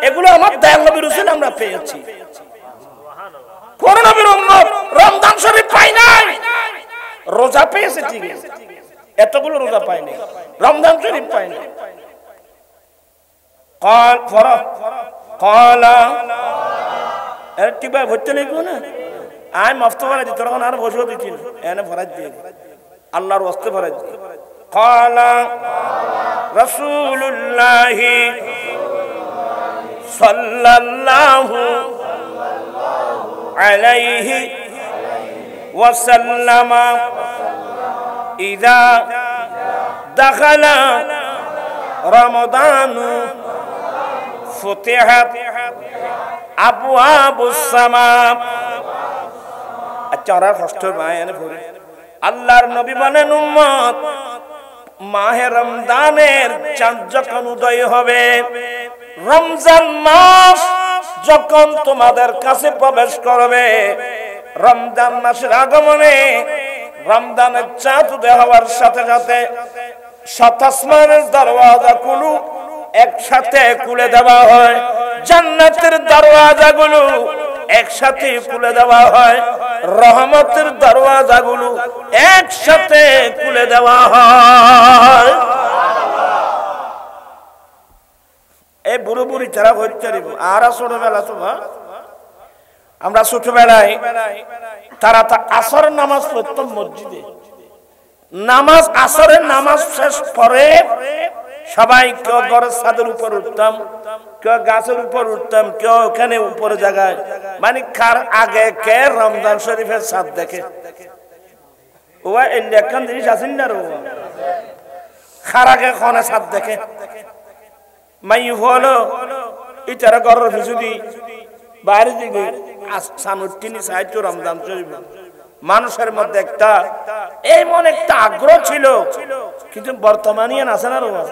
[SPEAKER 1] এগুলো আমার দয়াল নবীর রাসূল আমরা পেয়েছি। কোন নবীর উম্মত রমজান শরীফ পাই নাই, রোজা পেয়েছে ঠিক আছে, এতগুলো রোজা পাই নাই, রমজান শরীফ পাই নাই। قال فرا قال ارتبا ভর্তি নেই কোন আই মাফতো করে দিত তখন আর বসে দিতি না, এনে ফরাজ দিয়ে আল্লাহর ওয়াস্তে ফরাজ দিয়ে। قال رسول الله صلى الله عليه وسلم إذا دخل رمضان فتحت أبواب السماء। আচ্ছা ওরা কষ্ট পায় এনে পড়ে। আল্লাহর নবী বলেন উম্মত মাহে রমজানের চাঁদ যখন উদয় হবে, রমজান মাস যখন তোমাদের কাছে প্রবেশ করবে, রমজান মাসের আগমনে রমজানের চাঁদ উদয় হওয়ার সাথে সাথে সাত আসমানের দরওয়াজাগুলো একসাথে খুলে দেওয়া হয়, জান্নাতের দরওয়াজাগুলো একসাথে খুলে দেওয়া হয়, রহমতের দরওয়াজাগুলো একসাথে খুলে দেওয়া হয়। এই বুড়ো বুড়ি তারা হইতে পারিব। আর ছোটবেলা তো আমরা ছোটবেলায় তারা আসরের নামাজ পড়তাম মসজিদে। নামাজ আসরের নামাজ শেষ পরে সবাই কেউ ঘরের ছাদের উপর উঠতাম, কেউ গাছের উপর উঠতাম, কেউ ওখানে উপরে জায়গায়, মানে কার আগে কে রমজান শরীফের ছাদ দেখে। ওয়া এই লেখান জিনিস আছেন না, কার আগে কোনে ছাদ দেখে। মাই হলো ইটারা ঘরের পিছুদি বাইরে দিকে সানুটিনি সাহিত্য রমজান শরীফ। মানুষের মধ্যে একটা এমন একটা আগ্রহ ছিল, কিন্তু বর্তমানে আছে না রোয়া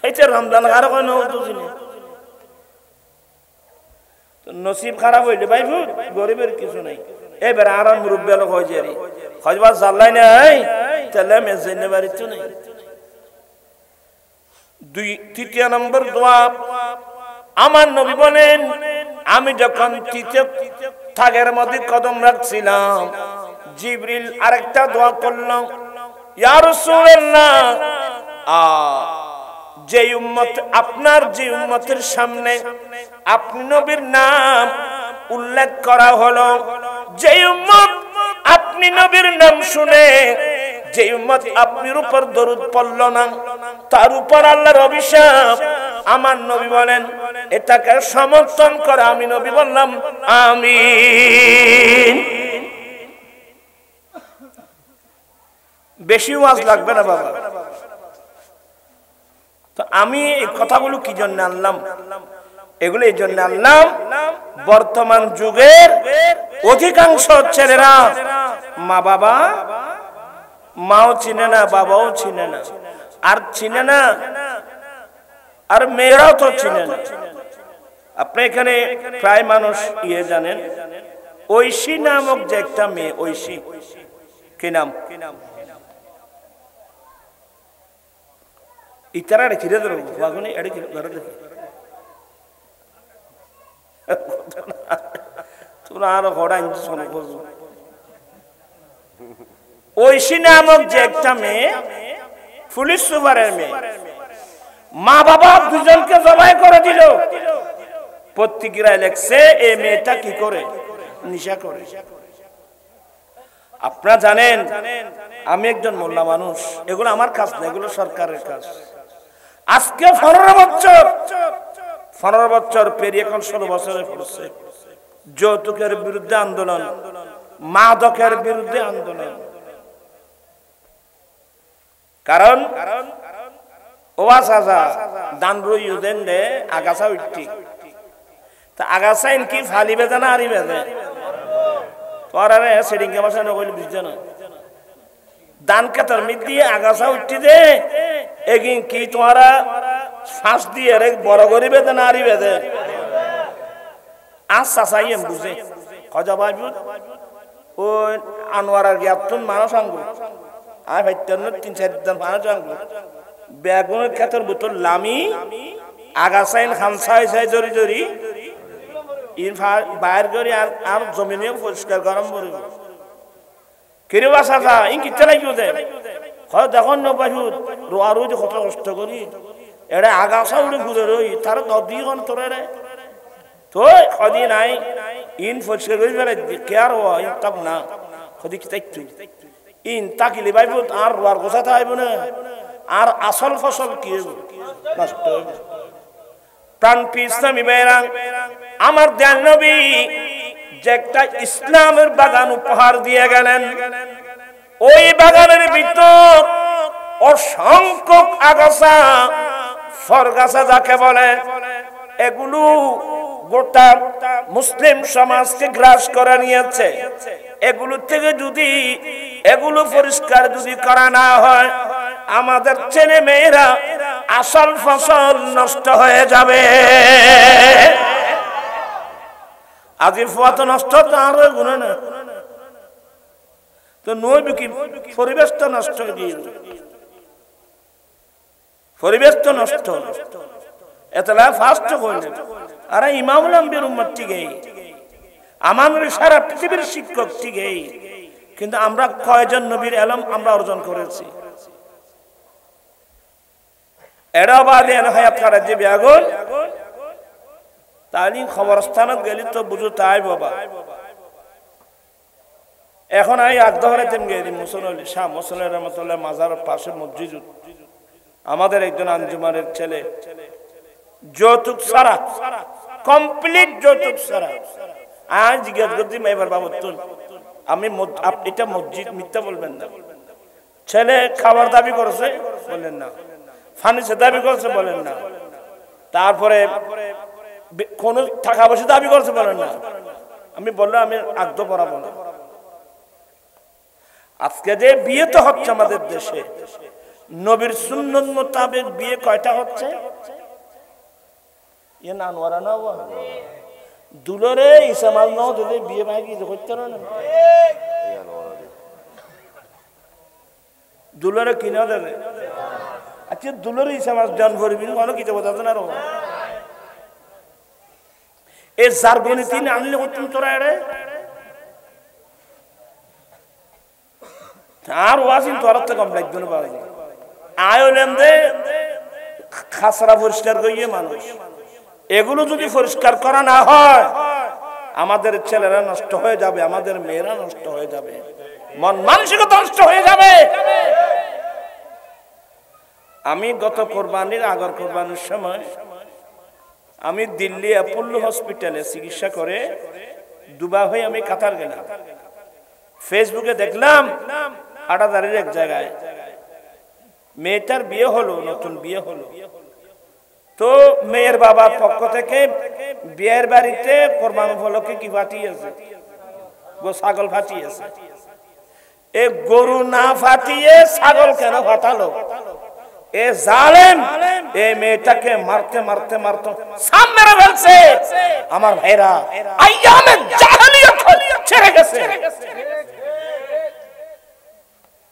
[SPEAKER 1] এইটা রমজান কারো কই নতুন নসিব খারাপ হইলে ভাই গরিবের কিছু নাই। এবার আর মুরব্বী লোক হয়ে যায় হজবার জানলাই নাই তাহলে মেজেনে বাড়িতে নাই। তৃতীয় নম্বর দোয়া, আমার নবী বলেন আমি যখন তৃতীয় থাকের মধ্যে কদম রাখছিলাম, জিবরিল আরেকটা দোয়া করলাম, ইয়া রাসূলুল্লাহ যে উম্মত আপনার যে উম্মতের সামনে আপনি নবীর নাম উল্লেখ করা হলো, যে উম্মত আপনি নবীর নাম শুনে যে উম্মত আপনার উপর দরুদ পড়ল না, তার উপর আল্লাহর অভিশাপ। আমার নবী বলেন এটাকে সমর্থন করে আমি নবী বললাম আমিন। বেশি ওয়াজ লাগবে না বাবা। তো আমি এই কথাগুলো কি জন্য আনলাম? এগুলো এই জন্য আনলাম, বর্তমান যুগের অধিকাংশ ছেলেরা মা বাবা, মাও চিনে না, বাবাও চিনে না, আর চিনে না, আর মেয়েরাও তো চিনে না। আপনি এখানে প্রায় মানুষ জানেন ঐশী নামক যে একটা মেয়ে, ঐশী কি নাম, ইতারা রেখে ধরো বাগুনি এড়ে ধরে দেখি তোমরা আরো ঘোড়া শোনো। ঐশী নামক যে একটা মেয়ে, পুলিশ সুপারের মেয়ে, মা বাবা দুজনকে জবাই করে দিল। পত্রিকায় লেখছে এই মেয়েটা কি করে, নেশা করে। আপনারা জানেন আমি একজন মোল্লা মানুষ, এগুলো আমার কাজ না, এগুলো সরকারের কাজ। আজকে 15 বছর পেরিয়ে এখন 16 বছরে পড়ছে। যৌতুকের বিরুদ্ধে আন্দোলন, মাদকের বিরুদ্ধে আন্দোলন। কারণ ওয়া সাজা দান রই দেন দে আগাছা উঠতি, তা আগাছা ইনকি ফালি বেদে না আরি বেদে তোরারে সেডিংকে ভাষা না কইলে বুঝছ না। দান কাতার মিদ দিয়ে আগাছা উঠতি দে এগিন কি তোরা শ্বাস দিয়ে রে বড় করি বেদে না আরি বেদে আস সাসাই এম বুঝে খজা বাজু ও আনোয়ারার গ্যাপতুন মানুষ আঙ্গুল আর ভাইতান্ন 3-4 জন মানুষ আঙ্গুল বেগুনের ক্ষেতের বোতল লামি আগাছাইন খামসাই সাই জরি জরি ইন বাইর করি আর জমিনে পরিষ্কার গরম করিব। কিরে বাসা যা ইন কিচ্ছা লাগিও দে হয় দেখুন ন বাহুর রোয়া রোজ কত কষ্ট করি এটা আগাছা উড়ে ঘুরে রই তার 10 ঘন্টা তোরে রে তো খদি নাই ইন পরিষ্কার করি ফেলে কেয়ার হওয়া ইন তাপ না খদি কি তাই ইন তাকিলে বাইব আর রোয়ার গোছা থাইব না আর আসল ফসল কি নষ্ট হবে। প্রাণ ইসলামী বেরাং আমার দেন নবী যে একটা ইসলামের বাগান উপহার দিয়ে গেলেন, ওই বাগানের ভিতর অসংখ্য আগাছা, ফরগাছা যাকে বলে, এগুলো গোটা মুসলিম সমাজকে গ্রাস করে নিয়েছে। এগুলো থেকে যদি এগুলো পরিষ্কার যদি করা না হয়, আমাদের ছেলে মেয়েরা আসল ফসল নষ্ট হয়ে যাবে। আজি ফুয়া তো নষ্ট তার গুণে না তো নই কি পরিবেশ তো নষ্ট দিয়ে পরিবেশ তো নষ্ট এতলা ফাস্ট হইলে আরে ইমামুল আম্বিয়ার উম্মত ঠিকই, আমাদের সারা পৃথিবীর শিক্ষক ঠিকই, কিন্তু আমরা কয়জন নবীর ইলম আমরা অর্জন করেছি? এরা বাদে হায়াত খারা যে বিয়াগল তাহলে খবরস্থানত গেলি তো বুঝো তাই বাবা এখন আই আগদহরে তেম গেলি মুসল্লি শাহ মুসল্লি রহমতুল্লাহ মাজার পাশে মসজিদ আমাদের একজন আঞ্জুমানের ছেলে যৌতুক সারা কমপ্লিট যৌতুক সারা আজ জিজ্ঞাসা করছি এবার বাবুতুল আমি এটা মসজিদ মিথ্যা বলবেন না ছেলে খাবার দাবি করেছে বলেন না ফার্নিচার দাবি করেছে বলেন না তারপরে কোন টাকা পয়সা দাবি করেছে বলেন না আমি বললাম আমি আগদ পড়াবো না আজকে যে বিয়ে তো হচ্ছে আমাদের দেশে নবীর সুন্নত মোতাবেক বিয়ে কয়টা হচ্ছে ये नानवारा ना हुआ दुलरे इस्तेमाल ना हो तो बिये भागी जो कुछ करो ना दुलरे किन्हें दे अच्छा दुलरे इस्तेमाल जानवर भी कौन किसे बताते ना रहो ये ज़ारगोनी तीन आनले को तुम चुरा रहे चार वासिन तो औरत कम लग दोनों बार आयो लेंदे खासरा पुरस्कार को ये मानो এগুলো যদি পরিষ্কার করা না হয় আমাদের ছেলেরা নষ্ট হয়ে যাবে আমাদের মেয়েরা নষ্ট হয়ে যাবে মন মানসিকতা নষ্ট হয়ে যাবে আমি গত কুরবানির আগের কুরবানির সময় আমি দিল্লি অ্যাপোলো হসপিটালে চিকিৎসা করে দুবার হয়ে আমি কাতার গেলাম ফেসবুকে দেখলাম আটাদারের এক জায়গায় মেয়েটার বিয়ে হলো নতুন বিয়ে হলো তো মেয়ের বাবার পক্ষ থেকে বিয়ের বাড়িতে কোরবান উপলক্ষে কি ফাটিয়েছে ছাগল ফাটিয়েছে এ গরু না ফাটিয়ে ছাগল কেন ফাটালো এ জালেম এই মেয়েটাকে মারতে মারতে মারতে সাম মেরে ফেলছে আমার ভাইরা আইয়ামে জাহেলিয়ত ছেড়ে গেছে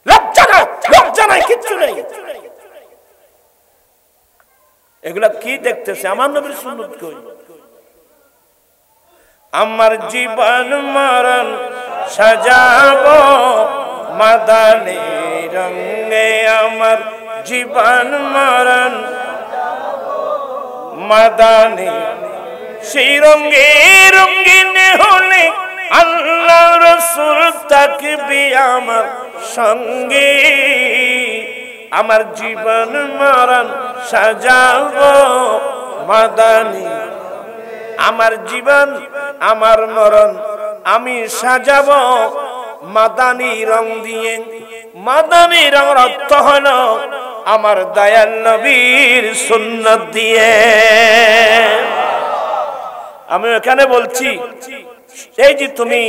[SPEAKER 1] লজ্জা নাই কিচ্ছু নেই এগুলা কি দেখতেছে আমার নবীর সুন্নাত কই আমার জীবন মরণ সাজাবো মাদানী রঙে আমার জীবন মরণ মাদানী সেই রঙে রঙিন হলে আল্লাহ রাসূল থাকবে আমার সঙ্গে আমার জীবন মরণ সাজাবো মাদানী আমার জীবন আমার মরণ আমি সাজাবো মাদানী রং দিয়ে মাদানী রঙের অর্থ হলো আমার দয়াল নবীর সুন্নাত দিয়ে আমি এখানে বলছি এই যে তুমি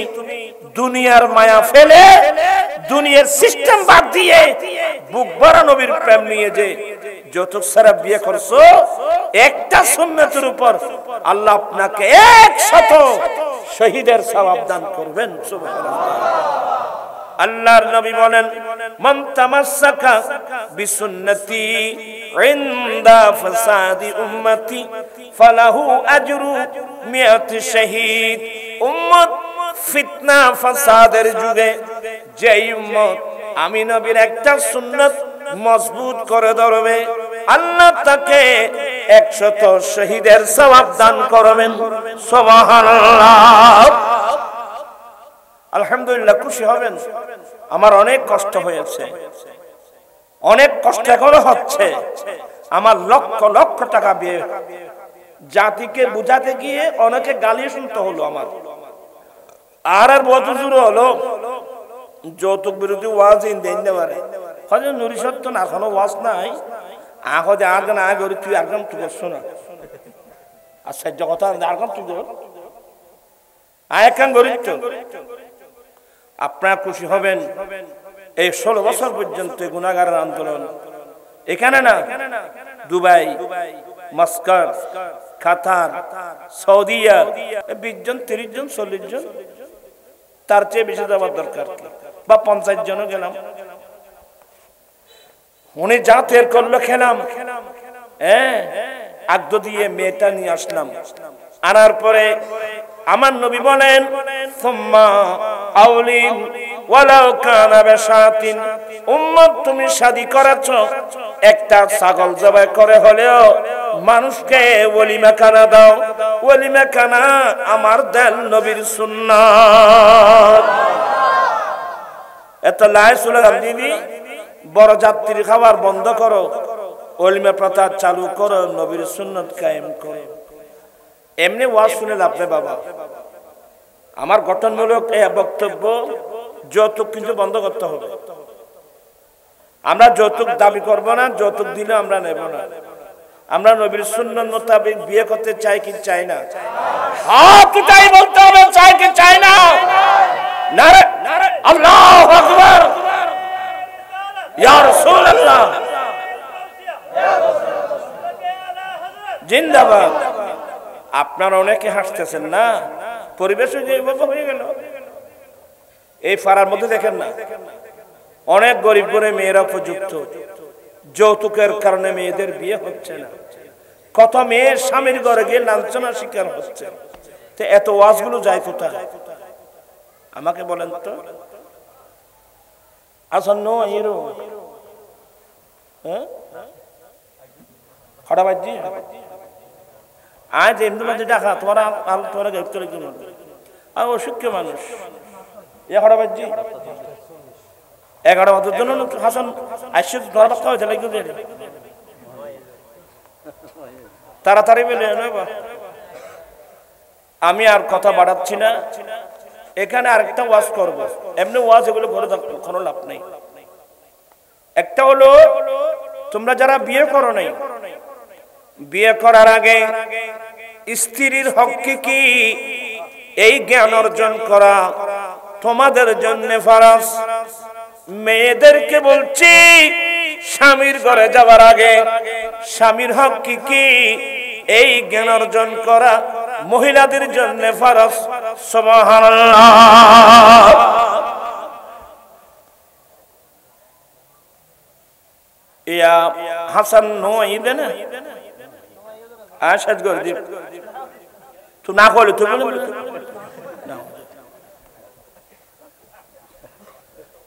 [SPEAKER 1] দুনিয়ার মায়া ফেলে দুনিয়ার সিস্টেম বাদ দিয়ে বুক ভরা নবীর প্রেম নিয়ে যে যৌতুক ছাড়া বিয়ে করছো একটা সুন্নতের উপর আল্লাহ আপনাকে 100 শহীদের সওয়াব দান করবেন সুবহানাল্লাহ আল্লাহর নবী বলেন মান তামাসসাকা বিসুন্নতি ইনদা ফাসাদি উম্মতি ফালাহু আজরু 100 শহীদ উম্মত ফিতনা ফাসাদের যুগে যেই উম্মত আমি নবীর একটা সুন্নাত মজবুত করে ধরবে আল্লাহ তাকে 100 শহীদের সওয়াব দান করবেন সুবহানাল্লাহ আলহামদুলিল্লাহ খুশি হবেন আমার অনেক কষ্ট হয়েছে অনেক কষ্ট এখনো হচ্ছে আমার লক্ষ লক্ষ টাকা বিয়ে জাতিকে বুঝাতে গিয়ে অনেকে গালি শুনতে হলো আমার আর বহুত জোর হলো যৌতুক বিরোধী ওয়াজ দেন দেবারে হযরত নূরি সত্য না কোনো ওয়াজ নাই আগে আগে না আগে তুই একদম তুই শোনা আচ্ছা জগত আর একদম তুই আয়াকান গরিত আপনারা খুশি হবেন এই 16 বছর পর্যন্ত গুনাহগারের আন্দোলন এখানে না দুবাই মাস্কাট কাতার সৌদিয়া 20 জন 30 জন 40 জন তার চেয়ে বেশি যাওয়ার দরকার বা 50 জনও গেলাম উনি যা তের করলো খেলাম হ্যাঁ আগদ দিয়ে মেয়েটা নিয়ে আসলাম আনার পরে আমার নবী বলেন সুম্মা আউলিন ওয়ালাউ কানা বিশাতিন উম্মত তুমি শাদী করেছো একটা ছাগল জবাই করে হলেও মানুষকে ওলিমা খানা দাও। ওলিমা খানা আমার দেন নবীর সুন্নাত। এত লাই স্লোগান দিবি, বড় যাত্রী খাবার বন্ধ করো, ওলিমা প্রথা চালু করো, নবীর সুন্নাত কায়েম করো। এমনি ওয়াজ শুনে লাভ নেই বাবা। আমার গঠনমূলক এই বক্তব্য, যৌতুক কিন্তু বন্ধ করতে হবে। আমরা যৌতুক দাবি করব না, যৌতুক দিলে আমরা নেব না। আমরা নবীর সুন্নাত মোতাবেক বিয়ে করতে চাই কি চাই না? হাত উঠাই বলতে হবে, চাই কি চাই না? নারে আল্লাহু আকবার, ইয়া রাসূলুল্লাহ জিন্দাবাদ। আপনারা অনেকে হাসতেছেন না, পরিবেশ হয়ে গেল। এই পাড়ার মধ্যে দেখেন না, অনেক গরিব করে মেয়েরা উপযুক্ত, যৌতুকের কারণে মেয়েদের বিয়ে হচ্ছে না। কত মেয়ের স্বামীর ঘরে গিয়ে লাঞ্ছনার শিকার হচ্ছে। তো এত ওয়াজগুলো যায় কোথায়? আমাকে বলেন তো। আসন্ন হিরো খড়াবাজি আজ এমনি মাঝে ডাকা তোরা তোরা গ্রেপ্ত করে কিনে আর অসুখ্য মানুষ এ খড়াবাজি 11 বছর জন্য হাসান আসছে ধরা বাক্কা হয়েছে লাগবে তাড়াতাড়ি বেলে নেবা। আমি আর কথা বাড়াচ্ছি না, এখানে আরেকটা ওয়াজ করব। এমনি ওয়াজ এগুলো করে কোনো লাভ নেই। একটা হলো, তোমরা যারা বিয়ে করো নাই, বিয়ে করার আগে স্ত্রীর হক কি এই জ্ঞান অর্জন করা তোমাদের জন্য ফরজ। মেয়েদেরকে বলছি, স্বামীর ঘরে যাওয়ার আগে স্বামীর হক কি এই জ্ঞান অর্জন করা মহিলাদের জন্য ফরজ। সুবহানাল্লাহ। ইয়া হাসান নোয়াইদে না আশাদ গর্দি তুই না কইলে তুই বলে না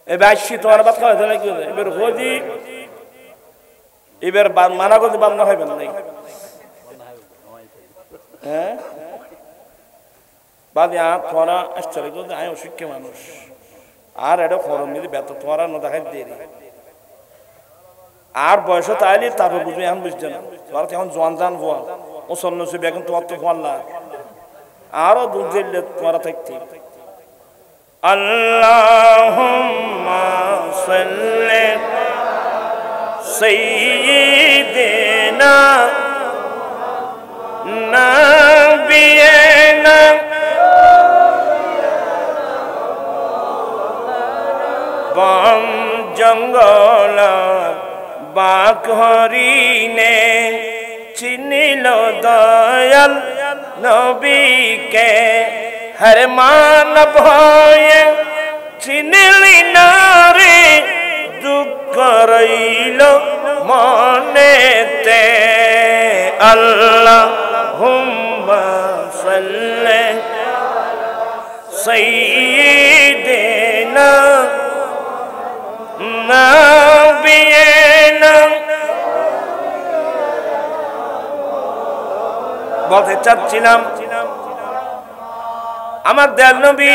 [SPEAKER 1] এ বাইশি তোমার বাত কয় ধরে কি এবার হদি এবার মানা করতে বান্দা হইবেন নাই। হ্যাঁ বাদে তোরা আসলে কিন্তু আমি অসুখ্য মানুষ আর এটা ফরম নিতে ব্যর্থ তোরা না দেখাই দেরি আর বয়স তাইলে তারপর বুঝবে এখন বুঝছে না তোরা এখন জোয়ান জান ভুয়া মুসল্ল ছবি এখন তোমার তো ভোয়াল্লা আরো দুধ দিলে তোরা থাকতে। আল্লাহুম্মা সাল্লি সাইয়্যিদিনা নাবিয়িনা বন জঙ্গল বাক হরিণে চিনিল দয়াল নবীকে হর মানব হয়ে চিনিলি না রে দুঃখ রইল মনেতে। আল্লাহুম্মা সাল্লি সাইয়্যিদিনা নাবিয়িনা। বলতে চাচ্ছিলাম আমার দয়াল নবী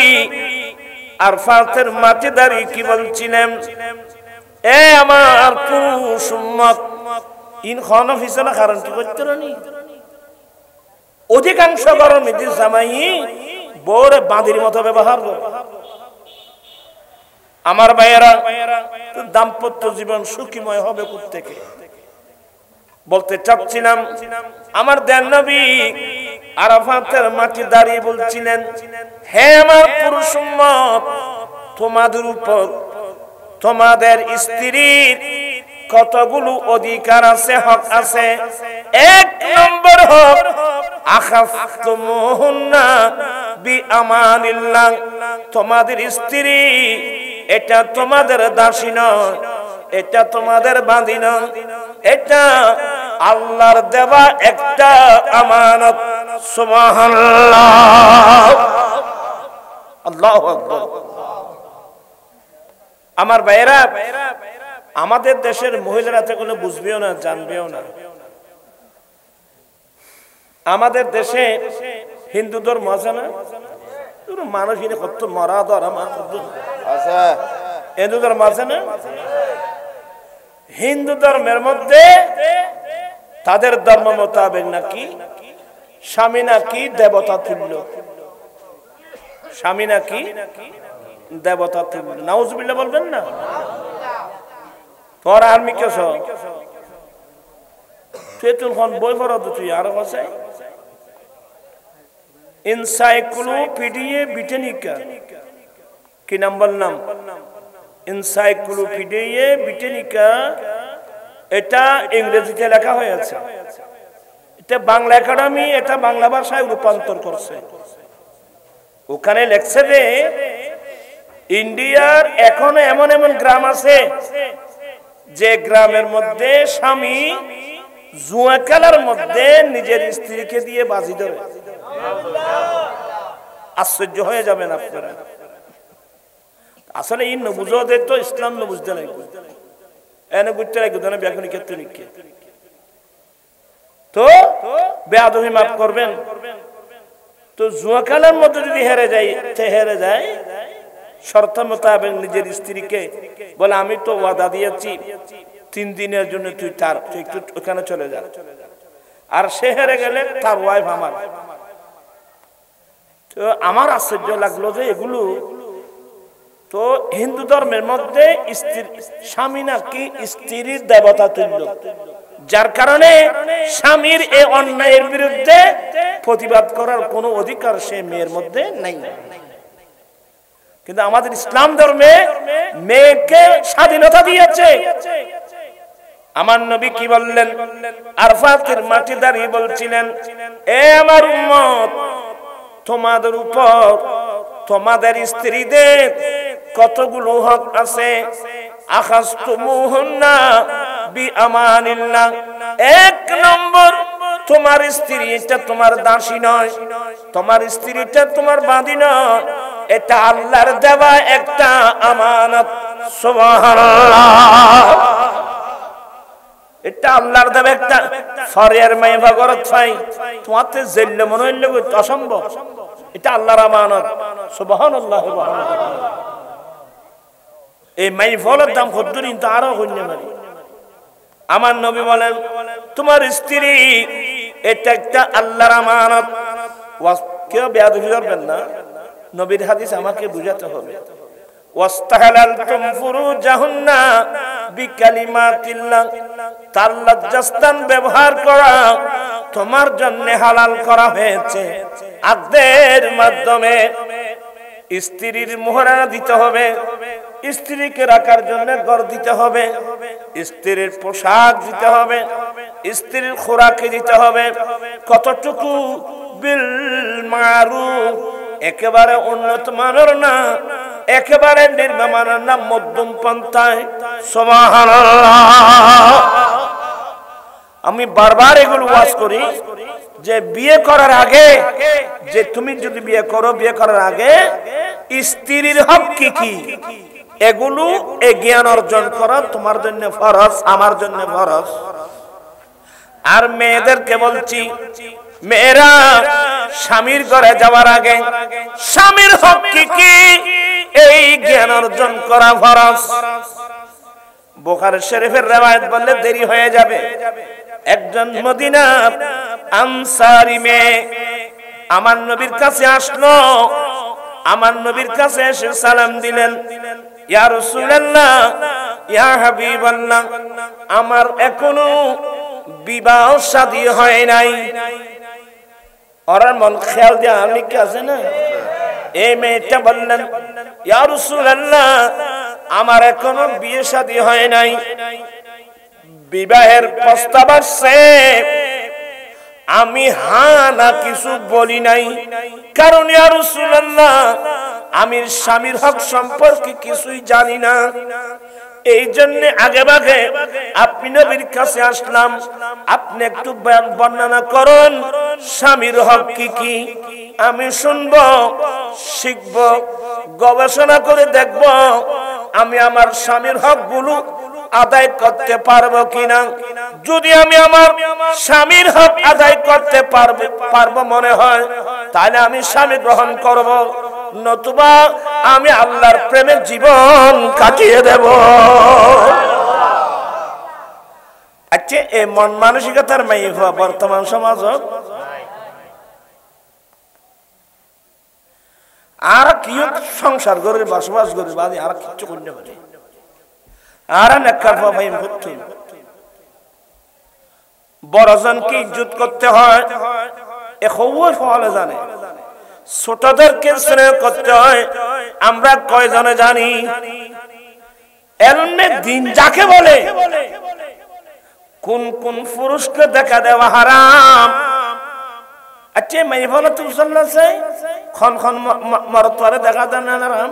[SPEAKER 1] আরফাতের মাটি দাঁড়িয়ে কি বলছিলেন, এ আমার পুরুষ উম্মত ইন খন ফিসলা কারণ কি করতে রানি অধিকাংশ গরমে দিন জামাই বউরে বাঁধির মতো ব্যবহার করে। আমার ভাইয়েরা, দাম্পত্য জীবন সুখীময় হবে কোত্থেকে? বলতে চাচ্ছিলাম আমার দয়াল নবী আরাফাতের মাটি দাঁড়িয়ে বলছিলেন, হে আমার পুরুষ উম্মত, তোমাদের উপর তোমাদের স্ত্রীর কতগুলো অধিকার আছে, হক আছে। 1 নম্বর হক আখাফতুমুহুন্না বিআমানিল্লাহ, তোমাদের স্ত্রী এটা তোমাদের দাসী নয়, এটা তোমাদের বাঁধি নয়, এটা আল্লাহর দেওয়া একটা আমানত। সুবহানাল্লাহ, আল্লাহু আকবার। আমার ভাইরা, আমাদের দেশের মহিলারা তো কোনো বুঝবেও না, জানবেও না। আমাদের দেশে হিন্দু ধর্ম আছে না, মানুষ কত মরা ধরা আছে, হিন্দু ধর্ম আছে না। হিন্দু ধর্মের মধ্যে তাদের ধর্ম মোতাবেক নাকি স্বামী নাকি দেবতা তুল্য, স্বামী নাকি দেবতা তুল্য। নাউজুবিল্লাহ বলবেন না। তোর আর্মি কেছ তুই তুলখন বই পড়া তুই আরো আছে এনসাইক্লোপিডিয়া ব্রিটানিকা, কি নাম বললাম? Encyclopaedia Britannica. এটা ইংরেজিতে লেখা হয়েছে, এটা বাংলা একাডেমি এটা বাংলা ভাষায় রূপান্তর করছে। ওখানে লেখছে যে ইন্ডিয়ার এখনো এমন এমন গ্রাম আছে যে গ্রামের মধ্যে স্বামী জুয়া খেলার মধ্যে নিজের স্ত্রীকে দিয়ে বাজি ধরে। আশ্চর্য হয়ে যাবেন আপনারা। আসলে এই নবুঝদের তো ইসলাম নবুঝতে লাগবে, এনে বুঝতে লাগবে না ব্যাকরণিক ক্ষেত্রে নিকে। তো বেয়াদবি মাফ করবেন। তো জুয়া খেলার মধ্যে যদি হেরে যায় শর্ত মোতাবেক নিজের স্ত্রীকে বলে আমি তো ওয়াদা দিয়েছি 3 দিনের জন্য তুই একটু ওখানে চলে যা, আর সে হেরে গেলে তার ওয়াইফ আমার। তো আমার আশ্চর্য লাগলো যে এগুলো তো হিন্দু ধর্মের মধ্যে স্বামী নাকি স্ত্রীর দেবতা তুল্য, যার কারণে স্বামীর এই অন্যায়ের বিরুদ্ধে প্রতিবাদ করার কোনো অধিকার সে মেয়ের মধ্যে নাই। কিন্তু আমাদের ইসলাম ধর্মে মেয়েকে স্বাধীনতা দিয়েছে। আমার নবী কি বললেন? আরফাতের মাটি দাঁড়িয়ে বলছিলেন, এ আমার উম্মত, তোমাদের উপর তোমাদের স্ত্রীদের কতগুলো হক আছে। আখাযতুমুহুন্না বিআমানিল্লাহ। 1 নম্বর, তোমার স্ত্রী এটা তোমার দাসী নয়, তোমার স্ত্রীটা তোমার বাঁধি নয়, এটা আল্লাহর দেওয়া একটা আমানত। সুবহানাল্লাহ। এটা আল্লাহর দেওয়া একটা ফরিয়ার মাইভা গরত ফাই তোমাতে জেল্লে মনে হইল অসম্ভব, এটা আল্লাহর আমানত। সুবহানাল্লাহ। এই মাইফলের দাম কতদিন তো আরো হইতে পারে। আমার নবী বলেন তোমার স্ত্রী এটা একটা আল্লাহর আমানত। কেউ বেয়াদবি করবেন না, নবীর হাদিস আমাকে বুঝাতে হবে। ওয়াস্তাহালালতুম ফুরুজাহুন্না বিকালিমাতিল্লাহ। তার লজ্জাস্থান ব্যবহার করা তোমার জন্য হালাল করা হয়েছে আকদের মাধ্যমে। স্ত্রীর মোহরানা দিতে হবে, স্ত্রীকে রাখার জন্য ঘর দিতে হবে, স্ত্রীর পোশাক দিতে হবে, স্ত্রীর খোরাক দিতে হবে। কতটুকু? বিল মারুফ। একেবারে উন্নত মানের না, একেবারে নিম্নমানের না, মধ্যম পন্থায়। সুবহানাল্লাহ। আমি বারবার এগুলো ওয়াজ করি যে বিয়ে করার আগে, যে তুমি যদি বিয়ে করো, বিয়ে করার আগে স্ত্রীর হক কি কি এগুলো এই জ্ঞান অর্জন করা তোমার জন্য ফরজ, আমার জন্য ফরজ। আর মেয়েদেরকে বলছি, মেয়েরা স্বামীর ঘরে যাওয়ার আগে স্বামীর হক কি কি এই জ্ঞান অর্জন করা ফরজ। বুখারী শরীফের রওয়ায়াত বললে দেরি হয়ে যাবে। একজন মদিনার আনসারী মেয়ে আমার নবীর কাছে আসলো। আমার নবীর কাছে এসে সালাম দিলেন, ইয়া রাসূলুল্লাহ, ইয়া হাবিবাল্লাহ, আমার এখনো বিবাহ শাদী হয় নাই। ওর মন খেয়াল দিয়ে আমি কি আছে না, এই মেয়েটা বললেন, ইয়া রাসূলুল্লাহ, আমার এখনো বিয়ে শাদী হয় নাই, বিবাহের প্রস্তাব আসছে, আমি হ্যাঁ না কিছু বলি নাই, কারণ ইয়া রাসূলুল্লাহ আমি স্বামীর হক সম্পর্কে কিছুই জানি না। এই জন্য আগে ভাগে আপনি নবীর কাছে আসলাম, আপনি একটু বর্ণনা করুন স্বামীর হক কি কি। আমি শুনবো, শিখবো, গবেষণা করে দেখবো, আমি আমার স্বামীর হক গুলো আদায় করতে পারবো কিনা। যদি আমি আমার স্বামীর হক আদায় করতে পারবো মনে হয়, তাহলে আমি স্বামী গ্রহণ করব, নতুবা আমি আল্লাহর প্রেমে জীবন কাটিয়ে দেব। আচ্ছা, এই মন মানসিকতার মেয়ে হওয়া বর্তমান সমাজ আর কি সংসার করে বসবাস করে বাদে আর কিছু করতে পারে আর নেককার ভাই ভর্তি বড়জনকে ইজ্জত করতে হয় এ খবর ফলে জানে, ছোটদেরকে স্নেহ করতে হয় আমরা কয়জনে জানি। এলমে দিন যাকে বলে কোন কোন পুরুষকে দেখা দেওয়া হারাম। আচ্ছা মেয়ে বলো তুই চলছে খন খন মরতরে দেখা দেন হারাম।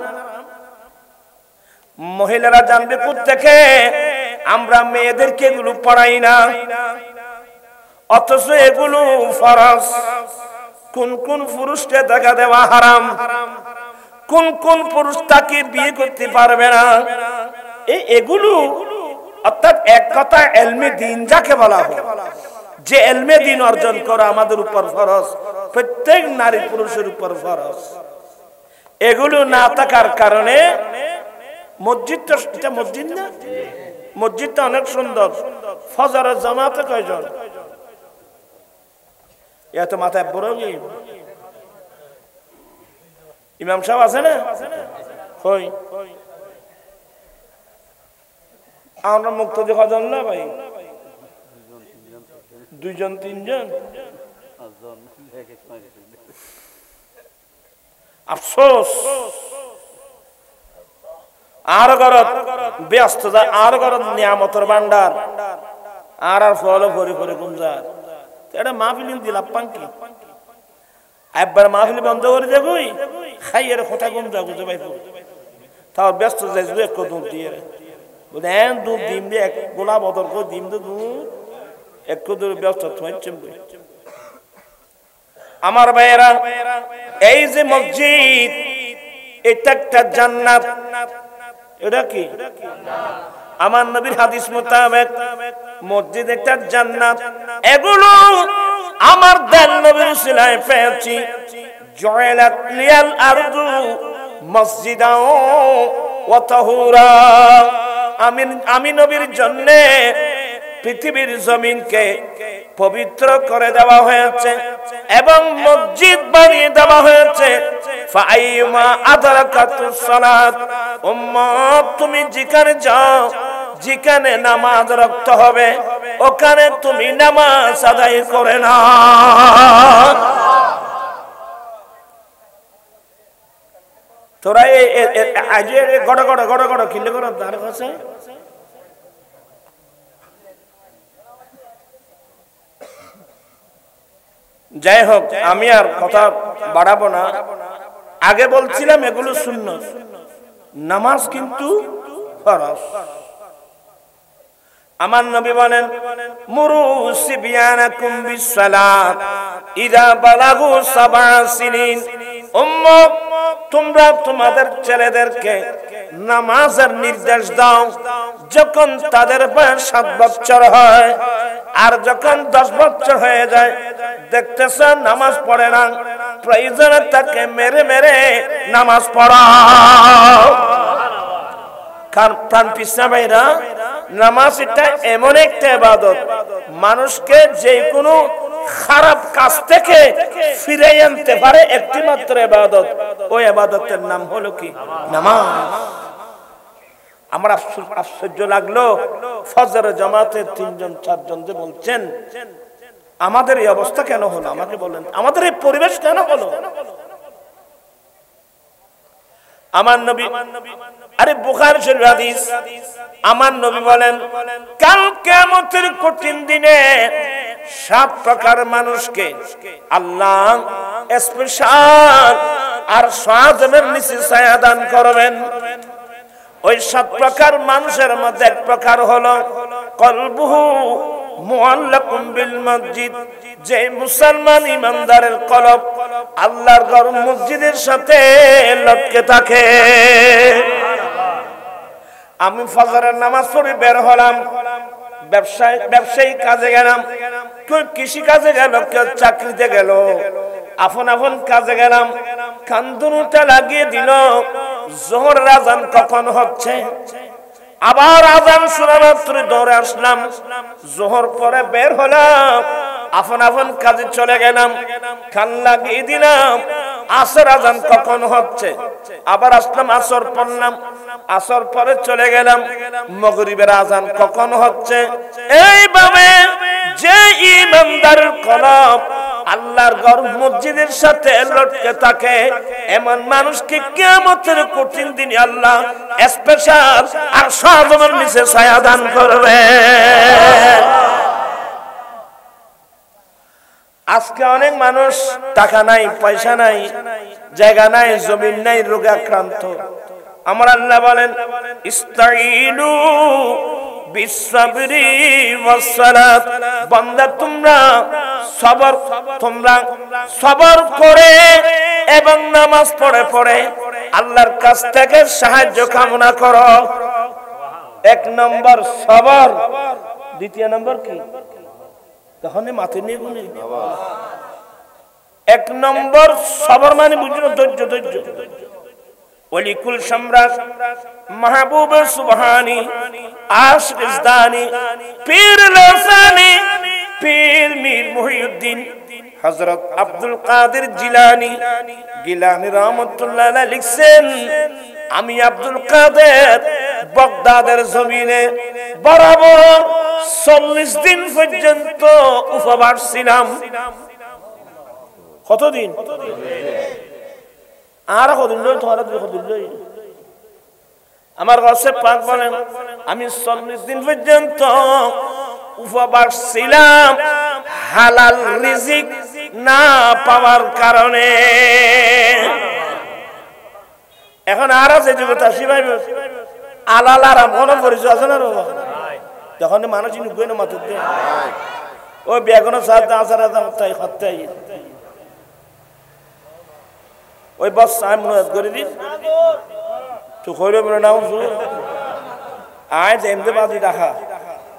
[SPEAKER 1] মহিলারা জানবে কোত্থেকে আমরা মেয়েদেরকে এগুলো পড়াই না, অথচ এগুলো ফরজ। কোন কোন পুরুষকে দেখা দেওয়া হারাম, কোন কোন পুরুষ তাকে বিয়ে করতে পারবে না, এগুলো অর্থাৎ এক কথা এলমে দিন যাকে বলা হয়, যে এলমে দিন অর্জন করা আমাদের উপর ফরজ, প্রত্যেক নারী পুরুষের উপর ফরজ। এগুলো না থাকার কারণে মসজিদটা, এটা মসজিদ না, মসজিদটা অনেক সুন্দর, ফজরের জামাতে কয়জন এত মাথায় বড় ইমাম সাহেব আছে না, কই আমরা মুক্ত দেখা যান না ভাই, দুইজন তিনজন, আফসোস। আর গরত ব্যস্ত যায়, আর গরত নিয়ামতের ভান্ডার, আর আর ফলে ভরে ভরে গুমজার। এটা মাহফিল দিলাম পাঙ্কি একবার মাহফিল বন্ধ করে দেবই খাইয়ের খোটা গুমজা গুজে পাইব, তাও ব্যস্ত যাই এক দুধ দিয়ে বলে দুধ ডিম দিয়ে এক গোলা বদল করে ডিম তো দুধ এক দূর ব্যস্ত আমার ভাইয়েরা। এই যে মসজিদ এটা একটা জান্নাত, এটা কি আমার নবীর হাদিস মোতাবেক মসজিদ একটা জান্নাত। এগুলো আমার দেন নবীর উসিলায় পেয়েছি। জয়লাত লিয়াল আরদু মসজিদাও ওয়া তাহুরা, আমি নবীর জন্য পৃথিবীর জমিনকে পবিত্র করে দেওয়া হয়েছে এবং মসজিদ বানিয়ে দেওয়া হয়েছে। ফাইমা আদরাকাতুস সালাত, উম্মত তুমি যেখানে যাও, যেখানে নামাজ রক্ত হবে ওখানে তুমি নামাজ আদায় করে না। তোরা আজ গড় গড় গড় গড় কিনলে গড় তার কাছে যাই হোক, আমি আর কথা বাড়াবো না। আগে বলছিলাম এগুলো সুন্নাত, নামাজ কিন্তু ফরজ। আমার নবী বলেন মুরু সিবিয়ানাকুম বিসসালাত ইযা বালাগু সাবআ সিনিন, উম্মত তোমরা তোমাদের ছেলেদেরকে নামাজের নির্দেশ দাও যখন তাদের বয়স 7 বছর হয়, আর যখন 10 বছর হয়ে যায় দেখতেছ নামাজ পড়ে না, প্রয়োজনে তাকে মেরে মেরে নামাজ পড়াও। কারণ পিছনা ভাইরা নামাজ এটা এমন একটা ইবাদত মানুষকে যে কোনো খারাপ কাজ থেকে ফিরে আনতে পারে, একটি মাত্র ইবাদত, ওই ইবাদতের নাম হলো কি নামাজ। আমার আশ্চর্য লাগলো ফজর জামাতে 3জন 4জন যে বলছেন আমাদের এই অবস্থা কেন হলো, আমাকে বলেন আমাদের এই পরিবেশ কেন হলো। আমার নবী, আরে বুখারী শরীফ হাদিস, আমার নবী বলেন কাল কিয়ামতের কঠিন দিনে 7 প্রকার মানুষকে আল্লাহ স্পেশাল আর সাজমের নিচে ছায়া দান করবেন। ওই 7 প্রকার মানুষের মধ্যে এক প্রকার হলো কলবুহু মুআল্লাকুম বিল মসজিদ, যে মুসলমান ইমানদারের কলব আল্লাহর ঘর মসজিদের সাথে লটকে থাকে। আমি ফজরের নামাজ পড়ে বের হলাম, ব্যবসায়ী কাজে গেলাম, কেউ কৃষি কাজে গেল, কেউ চাকরিতে গেল, আপন আপন কাজে গেলাম। কান্দুনটা লাগিয়ে দিল, জোহরের আজান কখন হচ্ছে। আবার আজান শোনা মাত্র দৌড়ে আসলাম, জোহর পরে বের হলাম, আপন আপন কাজে চলে গেলাম, কান লাগিয়ে দিলাম, আসর আজান কখন হচ্ছে। আবার আসলাম, আসর পড়লাম, আসর পরে চলে গেলাম, মাগরিবের আজান কখন হচ্ছে। এইভাবে যে ইমানদারের কলব আল্লাহর ঘর মসজিদের সাথে লটকে থাকে, এমন মানুষকে কিয়ামতের কঠিন দিনে আল্লাহ স্পেশাল আর সাধারণ নিচে ছায়া দান করবে। আজকে অনেক মানুষ টাকা নাই, পয়সা নাই, জায়গা নাই, জমিন নাই, রোগে আক্রান্ত। আমার আল্লাহ বলেন, ইস্তাইনু বিসসাবরি ওয়াসসালাত, বান্দা তোমরা সবর করে এবং নামাজ পড়ে পড়ে আল্লাহর কাছ থেকে সাহায্য কামনা করো। এক নম্বর সবর, দ্বিতীয় নম্বর কি? তখনই মাথা নিয়ে গুনে। এক নম্বর সবর মানে বুঝলো ধৈর্য। ধৈর্য ওলিকুল সম্রাট মাহবুব সুবহানি আশিক ইজদানি পীর লাসানি পীর মীর মুহিউদ্দিন হযরত আব্দুল কাদের জিলানী রাহমাতুল্লাহ আলাইহি লিখছেন, আমি আব্দুল কাদের বাগদাদের জমিনে বরাবর 40 দিন পর্যন্ত উপবাস ছিলাম। কতদিন? আর কতদিন লই তোমার কতদিন লই? আমার কাছে পাক বলেন, আমি 40 দিন পর্যন্ত উপবাস ছিলাম হালাল রিজিক না পাওয়ার কারণে। এখন আর আছে যুগতা শিবাই আলাল আরাম কোন পরিচয় আছে না? যখন মানুষ নুকই না মাথা দিয়ে ওই বেগুনো সাথে আসার তাই হত্যাই ওই বস আমি মনে করে দিন তো কইলে মনে নাও আয় যেমতে বাজি রাখা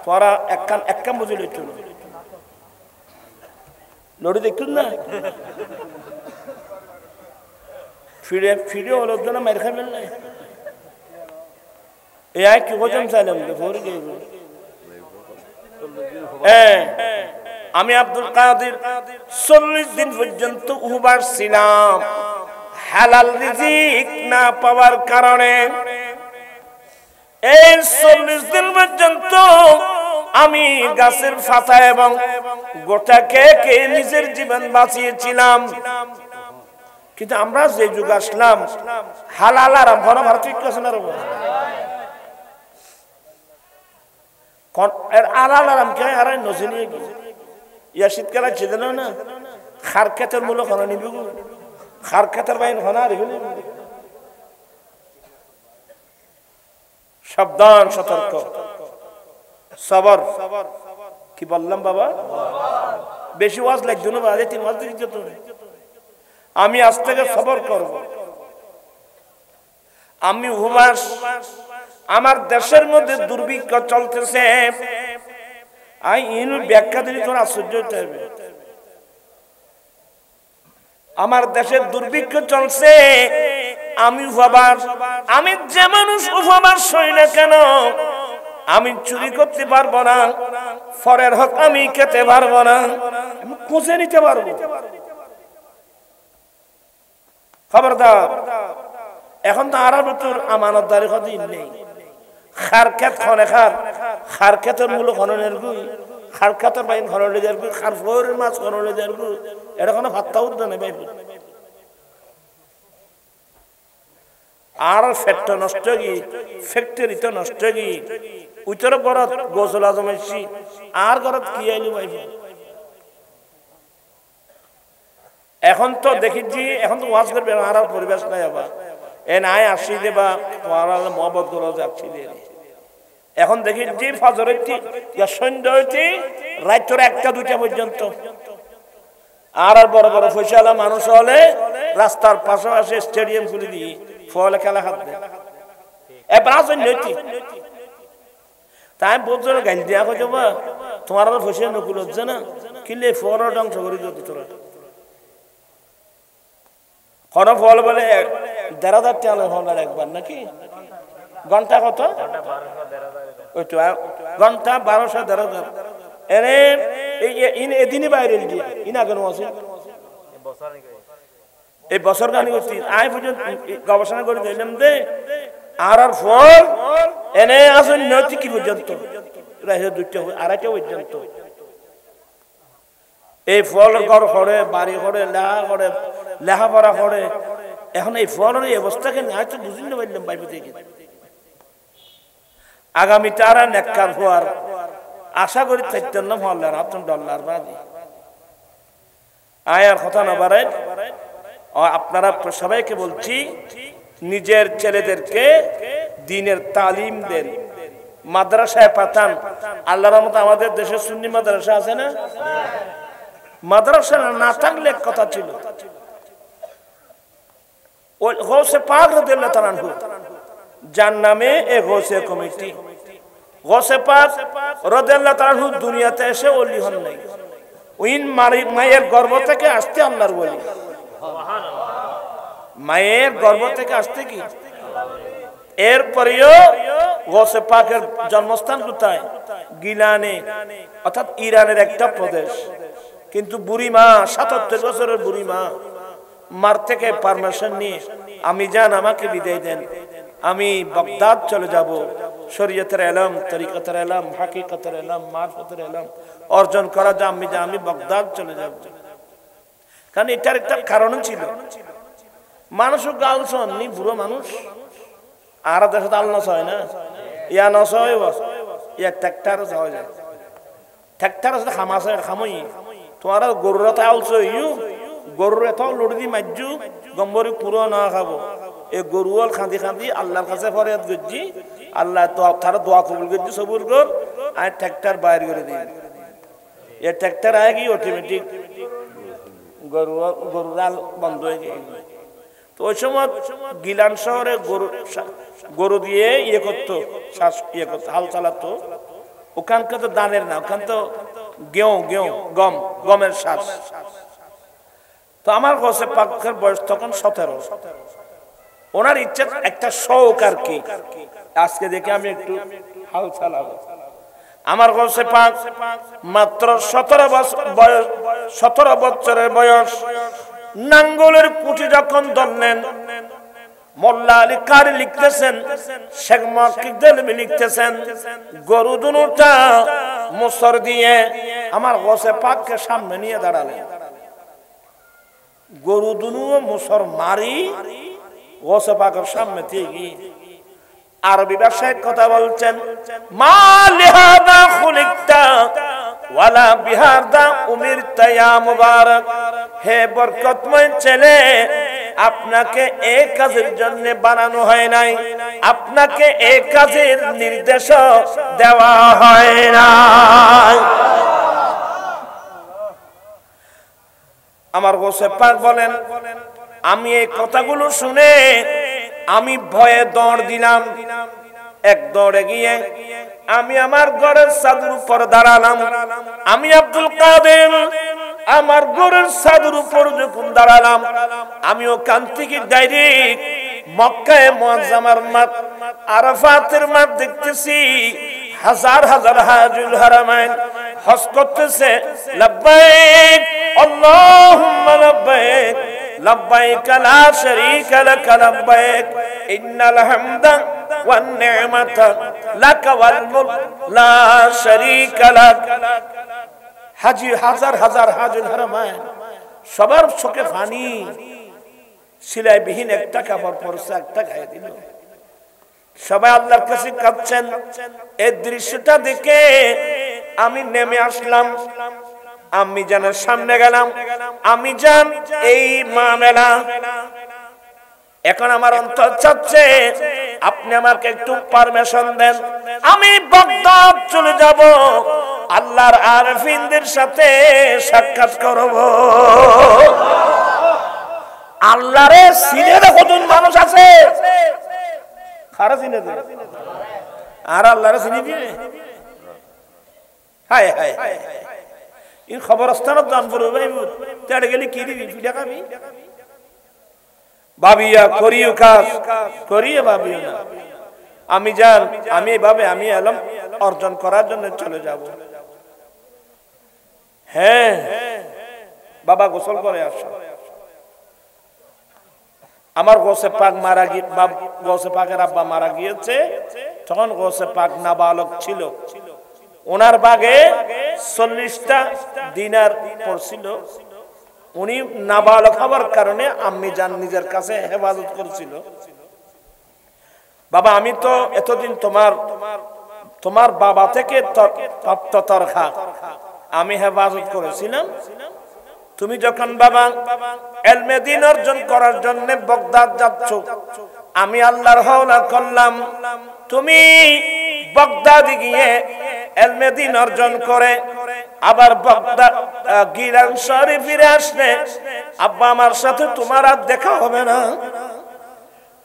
[SPEAKER 1] তোরা এক কাম বুঝে লইতো লড়ি দেখুন না ফিরে হলো না মেরে খাবেন না এ আয় কি বোঝাম চাইলাম ফোরে গিয়ে আমি আব্দুল কাদের 40 দিন পর্যন্ত উপবাস ছিলাম হালাল রিজিক না পাওয়ার কারণে। এই 40 দিন পর্যন্ত আমি গাছের পাতা এবং গোটা খেয়ে নিজের জীবন বাঁচিয়েছিলাম। কিন্তু আমরা যে যুগ আসলাম হালাল আরাম ঘন ভারত ঠিক আছে না আলাল আরাম কে আর নজনিয়ে গেছে ইয়া শীতকালে ছিল না খার ক্ষেতের মূল খানা নিবি খার ক্ষেতের বাইন খানা আর সাবধান সতর্ক সবর কি বললাম বাবা বেশি ওয়াজ লাগতো না বাজে 3 ওয়াজ দিতে তো আমি আজ থেকে সবর করব। আমি উপবাস আমার দেশের মধ্যে দুর্ভিক্ষ চলতেছে আই ইন ব্যাখ্যা দিলে তোর আশ্চর্য হতে হবে। আমার দেশের দুর্ভিক্ষ চলছে আমি উপবাস আমি যে মানুষ উপবাস হই না কেন আমি চুরি করতে পারবো না ফরের হক আমি খেতে পারবো না আমি খুঁজে নিতে পারবো। খবরদার এখন তো আর তোর আমানতদারি কথা নেই খার খেত খনে খার খেতের মূল খননের গুই খার খেতের বাইন খননে যার গুই খার ফোরের মাছ খননে যার গুই এটা কোনো ভাত্তা উদ্দ নেই ভাই আর ফ্যাক্টর নষ্ট কি ফ্যাক্টরি তো নষ্ট কি উত্তর ঘরত গোসলা জমাইছি আর ঘরত কি আইলি ভাই এখন তো দেখি এখন তো ওয়াজ করবে আর পরিবেশ নাই আবার এ নাই আসি দেবা মহব্বত করে যাচ্ছি এখন দেখি যে ফজর সন্ধ্যা হইতে রাত 1টা 2টা পর্যন্ত আর বড় বড় পয়সাওয়ালা মানুষ হলে রাস্তার পাশাপাশি স্টেডিয়াম খুলে দিয়ে ফলে খেলা হাত দেয় এবার আসুন নৈতিক তাই বোধ গাইল দিয়া কই যাবা তোমার আর ফসে নকুল হচ্ছে না কিলে ফল ধ্বংস করে দিত তোরা কোন ফল বলে ১,৫০০ টাকা হল একবার নাকি ঘন্টা কত ওইটা ঘন্টা ১২০০ ১,৫০০ এনে এদিনই বাইরে দিয়ে ইনা কেন আছে এই বছর গানি করছি আয় পর্যন্ত গবেষণা করে দিলাম দে আর ফল এনে আসুন নৈতিক কি পর্যন্ত ২টা ২.৫ পর্যন্ত এই ফল ঘর করে বাড়ি করে লেখাপড়া করে এখন এই ফলের এই অবস্থাকে হয়তো বুঝি না পারলাম বাইবে থেকে আগামী তারা নেককার হওয়ার আশা করি থাকতেন না ফল্লার আপনার ডল্লার বাদে আয়ার কথা না বাড়ায় আপনারা সবাইকে বলছি নিজের ছেলেদেরকে দ্বীনের তালিম দেন মাদ্রাসায় পাঠান আল্লাহর রহমতে আমাদের দেশে সুন্নি মাদ্রাসা আছে না মাদ্রাসা না থাকলে কথা ছিল ওই গৌসে পাক রাদিয়াল্লাহু তাআলা আনহু যার নামে এই গৌসে কমিটি গৌসে পাক রাদিয়াল্লাহু তাআলা আনহু দুনিয়াতে এসে ওলি হন নাই উইন মায়ের গর্ভ থেকে আসতে আল্লাহর ওলি মায়ের গর্ভ থেকে আসতে কি এরপরেও গৌসে পাকের জন্মস্থান কোথায় গিলানে অর্থাৎ ইরানের একটা প্রদেশ কিন্তু বুড়ি মা ৭৭ বছরের বুড়ি মা মার থেকে পারমিশন নিয়ে আমি জান আমাকে বিদায় দেন আমি বাগদাদ চলে যাব শরীয়তের ইলম তরিকতের ইলম হাকিকতের ইলম মারফতের ইলম অর্জন করা যা আমি বাগদাদ চলে যাব কারণ এটার একটা কারণ ছিল মানুষ গাল শোননি বুড়ো মানুষ আর দেশে তাল নস হয় না ইয়া নস হয় ইয়া ট্র্যাক্টর হয় যায় ট্র্যাক্টর আছে খামাছে খামই তোমার গরুরা তালছো ইউ গরুর এত লড়ি দি মাজ্জু গম্বরি পুরো না খাবো এই গরুয়াল খাঁদি খাঁদি আল্লাহর কাছে ফরিয়াদ করছি আল্লাহ তো তারা দোয়া কবুল করছি সবুর কর আর ট্র্যাক্টর বাইর করে দিন এই ট্র্যাক্টর আয় কি অটোমেটিক গরুরাল বন্ধ হয়ে গিয়ে তো ওই সময় গিলান শহরে গরু দিয়ে ইয়ে করতো হাল চালাতো ওখানকার তো দানের না ওখান তো গমের শ্বাস তো আমার গৌসে পাকের বয়স তখন ১৭ ওনার ইচ্ছা একটা শৌক আর কি আজকে দেখে আমি একটু হাল চালাবো আমার গৌসে পাক মাত্র ১৭ বছরের বয়স নাঙ্গলের কুটি যখন ধরলেন মোল্লা আলী কারি লিখতেছেন শেখ মুহাক্কিক লিখতেছেন গরু দুটা মুসর দিয়ে আমার গৌসে পাককে সামনে নিয়ে দাঁড়ালেন গরু দুনু মুসর মারি গৌসে পাকের সামনে থেকে আরবি ব্যবসায়িক কথা বলছেন মা লিহাদা খুলিকতা ওয়ালা বিহাদা উমিরতা ইয়া মুবারক হে বরকতময় ছেলে আপনাকে এই কাজের জন্য বানানো হয় নাই আপনাকে এই কাজের নির্দেশ দেওয়া হয় নাই আমার গৌসে পাক বলেন আমি এই কথাগুলো শুনে আমি ভয়ে দৌড় দিলাম এক দৌড়ে গিয়ে আমি আমার ঘরের ছাদের উপর দাঁড়ালাম আমি আব্দুল কাদের আমার ঘরের ছাদের উপর যখন দাঁড়ালাম আমি ওখান থেকে ডাইরেক্ট মক্কায়ে মুআজ্জামার মাঠ আরাফাতের মাঠ দেখতেছি হাজার হাজার হাজুল হারামাইন হজ করতেছে লব্বাইক আল্লাহুম্মা লব্বাইক লব্বাইক লা শারীকা লাক লব্বাইক ইন্নাল হামদা ওয়ান নি'মাতা লাক ওয়াল মুলক লা শারীকা লাক হাজি হাজার হাজার হাজুল হারামাইন সবার চোখে পানি সিলাই বিহীন একটা কাপড় পরছে একটা গায়ে দিল সবাই আল্লাহর কাছে কাঁদছেন এই দৃশ্যটা দেখে আমি নেমে আসলাম আমি জানের সামনে গেলাম আমি জান এই মামলা এখন আমার অন্তর চাচ্ছে আপনি আমাকে একটু পারমিশন দেন আমি বাগদাদ চলে যাব আল্লাহর আরিফিনদের সাথে সাক্ষাৎ করব আল্লাহরে সিনে কতজন মানুষ আছে খারা চিনে দে আর আল্লাহরে চিনি দিয়ে হায় হায় ইন খবরস্থানত জানপুর ভাইবু তেড়ে গেলে কি দিবি পিঠা খাবি ভাবিয়া করিও কাজ করিয়ে ভাবিও না আমি জান আমি এভাবে আমি এলাম অর্জন করার জন্য চলে যাব হ্যাঁ বাবা গোসল করে আসো আমার গোসে পাক মারা গিয়ে গোসে পাকের আব্বা মারা গিয়েছে তখন গোসে পাক নাবালক ছিল ওনার বাগে 40টা দিনার পড়ছিল উনি নাবালক হওয়ার কারণে আম্মি জান নিজের কাছে হেফাজত করছিল বাবা আমি তো এতদিন তোমার বাবা থেকে প্রাপ্ত তরখা আমি হেফাজত করেছিলাম তুমি যখন বাবা ইলমে দ্বীন অর্জন করার জন্য বাগদাদ যাচ্ছ আমি আল্লাহর হাওলা করলাম তুমি বাগদাদ গিয়ে ইলমে দ্বীন অর্জন করে আবার বাগদাদ গিলান শহরে ফিরে আসলে আব্বা আমার সাথে তোমার আর দেখা হবে না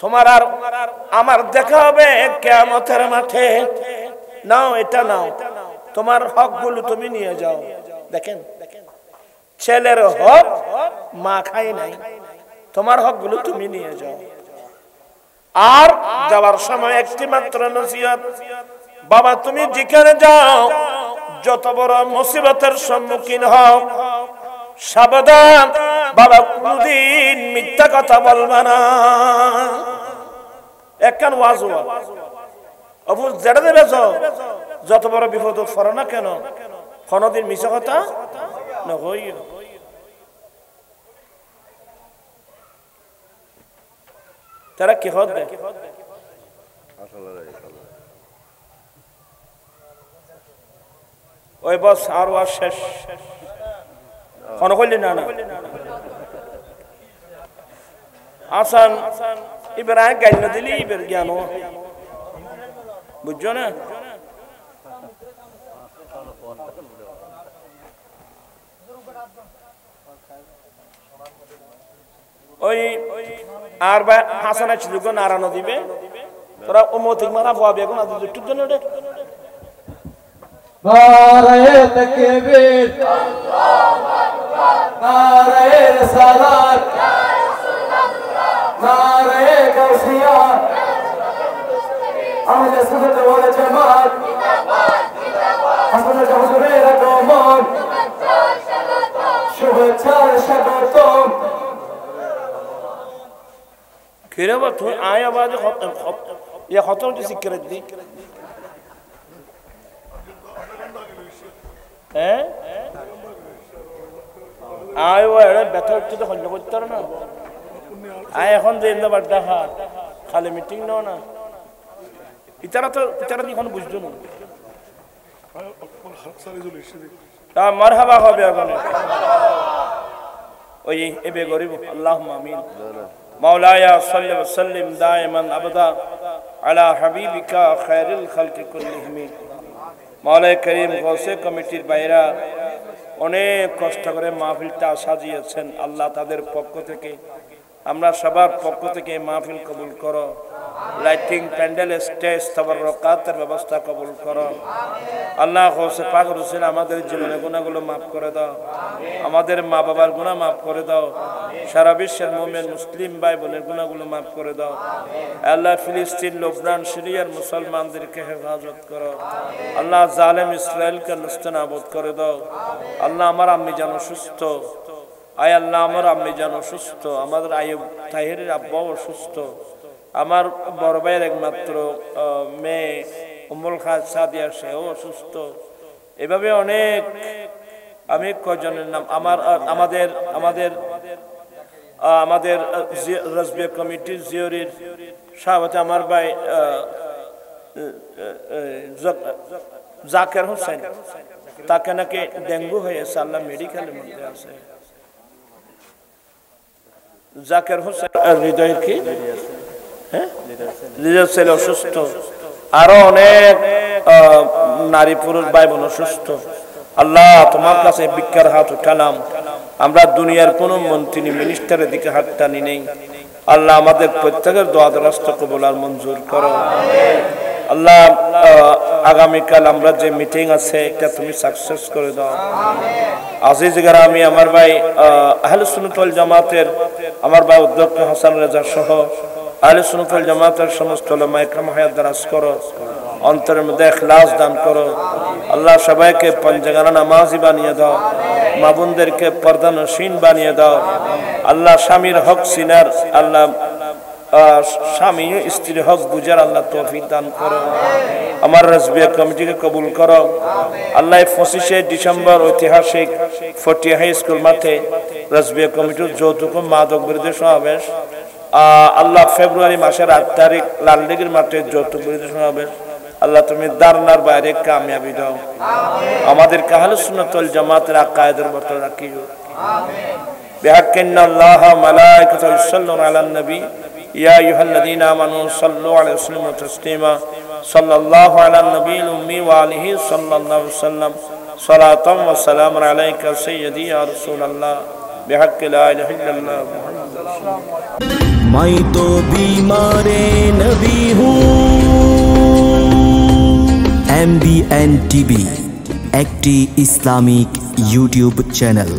[SPEAKER 1] তোমার আর আমার দেখা হবে কিয়ামতের মাঠে নাও এটা নাও তোমার হকগুলো তুমি নিয়ে যাও দেখেন ছেলের হক মা খাই নাই তোমার হকগুলো তুমি নিয়ে যাও আর যাওয়ার সময় একটি মাত্র নসিহত বাবা তুমি যেখানে যাও যত বড় মুসিবতের সম্মুখীন হও সাবধান বাবা কোনদিন মিথ্যা কথা বলবা না একখান ওয়াজ অবু যেটা দেবে যত বড় বিপদ পড়ো না কেন কোনদিন মিছা কথা না হই তারা কি হদ দেয় ওই বস আর ওয়াজ শেষ কোন কইলি না না আসান এবার আয় গাইল না দিলি এবার জ্ঞান বুঝছো না ওই আর বা হাসানা ছিল গো নারানো দিবে তোরা উম্মতিক মারা পাবে এখন আজ একটু জন্য রে
[SPEAKER 2] নারায়ে তাকবীর আল্লাহু আকবার নারায়ে রিসালাত ইয়া রাসূলুল্লাহ নারায়ে গাউসিয়া আহলে সুন্নাত ওয়াল জামাত জিন্দাবাদ জিন্দাবাদ হাসানুল হুজুরের আগমন শুভেচ্ছা স্বাগতম
[SPEAKER 1] কিরে বা তুই আয় আওয়াজ ইয়া খতম যে সিকরে দি হ্যাঁ আয় ও এর ব্যথা উঠতে তো হল্লা করতে না আয় এখন যে ইন্দা বাড্ডা খালি মিটিং নাও না ইতারা এখন বুঝতো না তা মারহাবা হবে এখন ওই এবে গরিব আল্লাহুম্মা আমিন মাওলায়া সাল্লি ওয়া সাল্লিম দাইমান আবাদা আলা হাবিবিকা খায়রুল খালকি কুল্লিহিম মাওলানা করিম গৌসে কমিটির বাইরা অনেক কষ্ট করে মাহফিলটা সাজিয়েছেন আল্লাহ তাদের পক্ষ থেকে আমরা সবার পক্ষ থেকে মাহফিল কবুল করো লাইটিং প্যান্ডেল স্টেজ তাবাররকাতের ব্যবস্থা কবুল করো আল্লাহ গৌসে পাক রসুল আমাদের জীবনের গুনাহগুলো maaf করে দাও আমাদের মা বাবার গুনাহ maaf করে দাও সারা বিশ্বের মুমিন মুসলিম ভাই বোনের গুনাহগুলো maaf করে দাও আল্লাহ ফিলিস্তিন লবনান সিরিয়ার মুসলমানদেরকে হেফাজত করো আল্লাহ জালেম ইসরায়েলকে নস্তানাবুদ করে দাও আল্লাহ আমার আম্মি জানো সুস্থ আয় আল্লাহ আমার আম্মি জানো সুস্থ আমাদের আইয়ুব তাহিরের আব্বাও সুস্থ আমার বড় ভাইয়ের একমাত্র মেয়ে উম্মুল খাজ সাদিয়া সেও অসুস্থ এভাবে অনেক আমি কয়জনের নাম আমাদের রাজবিয়া কমিটির জিওরির সভাপতি আমার ভাই জাকের হোসেন তাকে নাকি ডেঙ্গু হয়েছে আল্লাহ মেডিকেলের মধ্যে আছে জাকের হোসেন হৃদয়ের কি অসুস্থ আরো অনেক নারী পুরুষ ভাই বোন অসুস্থ আল্লাহ তোমার কাছে ভিক্ষার হাত উঠালাম আমরা দুনিয়ার কোন মন্ত্রী মিনিস্টারের দিকে হাত টানি নেই আল্লাহ আমাদের প্রত্যেকের দোয়া দরখাস্ত কবুল আর মঞ্জুর করো। আল্লাহ আগামীকাল আমরা যে মিটিং আছে এটা তুমি সাকসেস করে দাও। আজিজ গ্রামী আমার ভাই আহলে সুন্নাত ওয়াল জামাতের আমার ভাই অধ্যক্ষ হাসান রেজা সহ আহলে সুন্নাত ওয়াল জামাতের সমস্ত উলামা ইকরাম হায়াত দারাজ করো, অন্তরের মধ্যে ইখলাস দান করো। আল্লাহ সবাইকে পঞ্জগানা নামাজি বানিয়ে দাও, মা বোনদেরকে পর্দানশীন বানিয়ে দাও। আল্লাহ স্বামীর হক সিনার, আল্লাহ স্বামী স্ত্রীর হক বুঝার আল্লাহ তৌফিক দান করো। আমার রাজবিয়া কমিটিকে কবুল করো। আল্লাহ 25শে ডিসেম্বর ঐতিহাসিক ফটিয়া হাই স্কুল মাঠে রাজবিয়া কমিটির যৌতুক মাদক বিরোধী সমাবেশ, আল্লাহ ফেব্রুয়ারি মাসের 8 তারিখ লালদিঘির মাঠে যৌতুক বিরোধী সমাবেশ। আল্লাহ তুমি দারনার বাইরে কামিয়াবি দাও, আমাদের আহলে সুন্নাত ওয়াল জামাতের আকায়েদের মতো রাখিও। বিহাক্কিনাল্লাহ মালাইকাতু ইউসাল্লুনা আলান নবী ইয়া আইয়ুহাল্লাযীনা আমানু সাল্লু আলাইহি ওয়া সাল্লিমু তাসলিমা সাল্লাল্লাহু আলান নবিয়্যিল উম্মি ওয়া আলিহি সাল্লাল্লাহু আলাইহি ওয়াসাল্লাম সালাতাম ওয়া সালামুন আলাইকা সাইয়্যিদি ইয়া রাসূলুল্লাহ বিহাক্কি লা ইলাহা ইল্লাল্লাহ মুহাম্মাদুর রাসূলুল্লাহ।
[SPEAKER 3] मैं तो बीमारे नबी हूँ। MBN TV একটি ইসলামিক ইউটিউব চ্যানেল।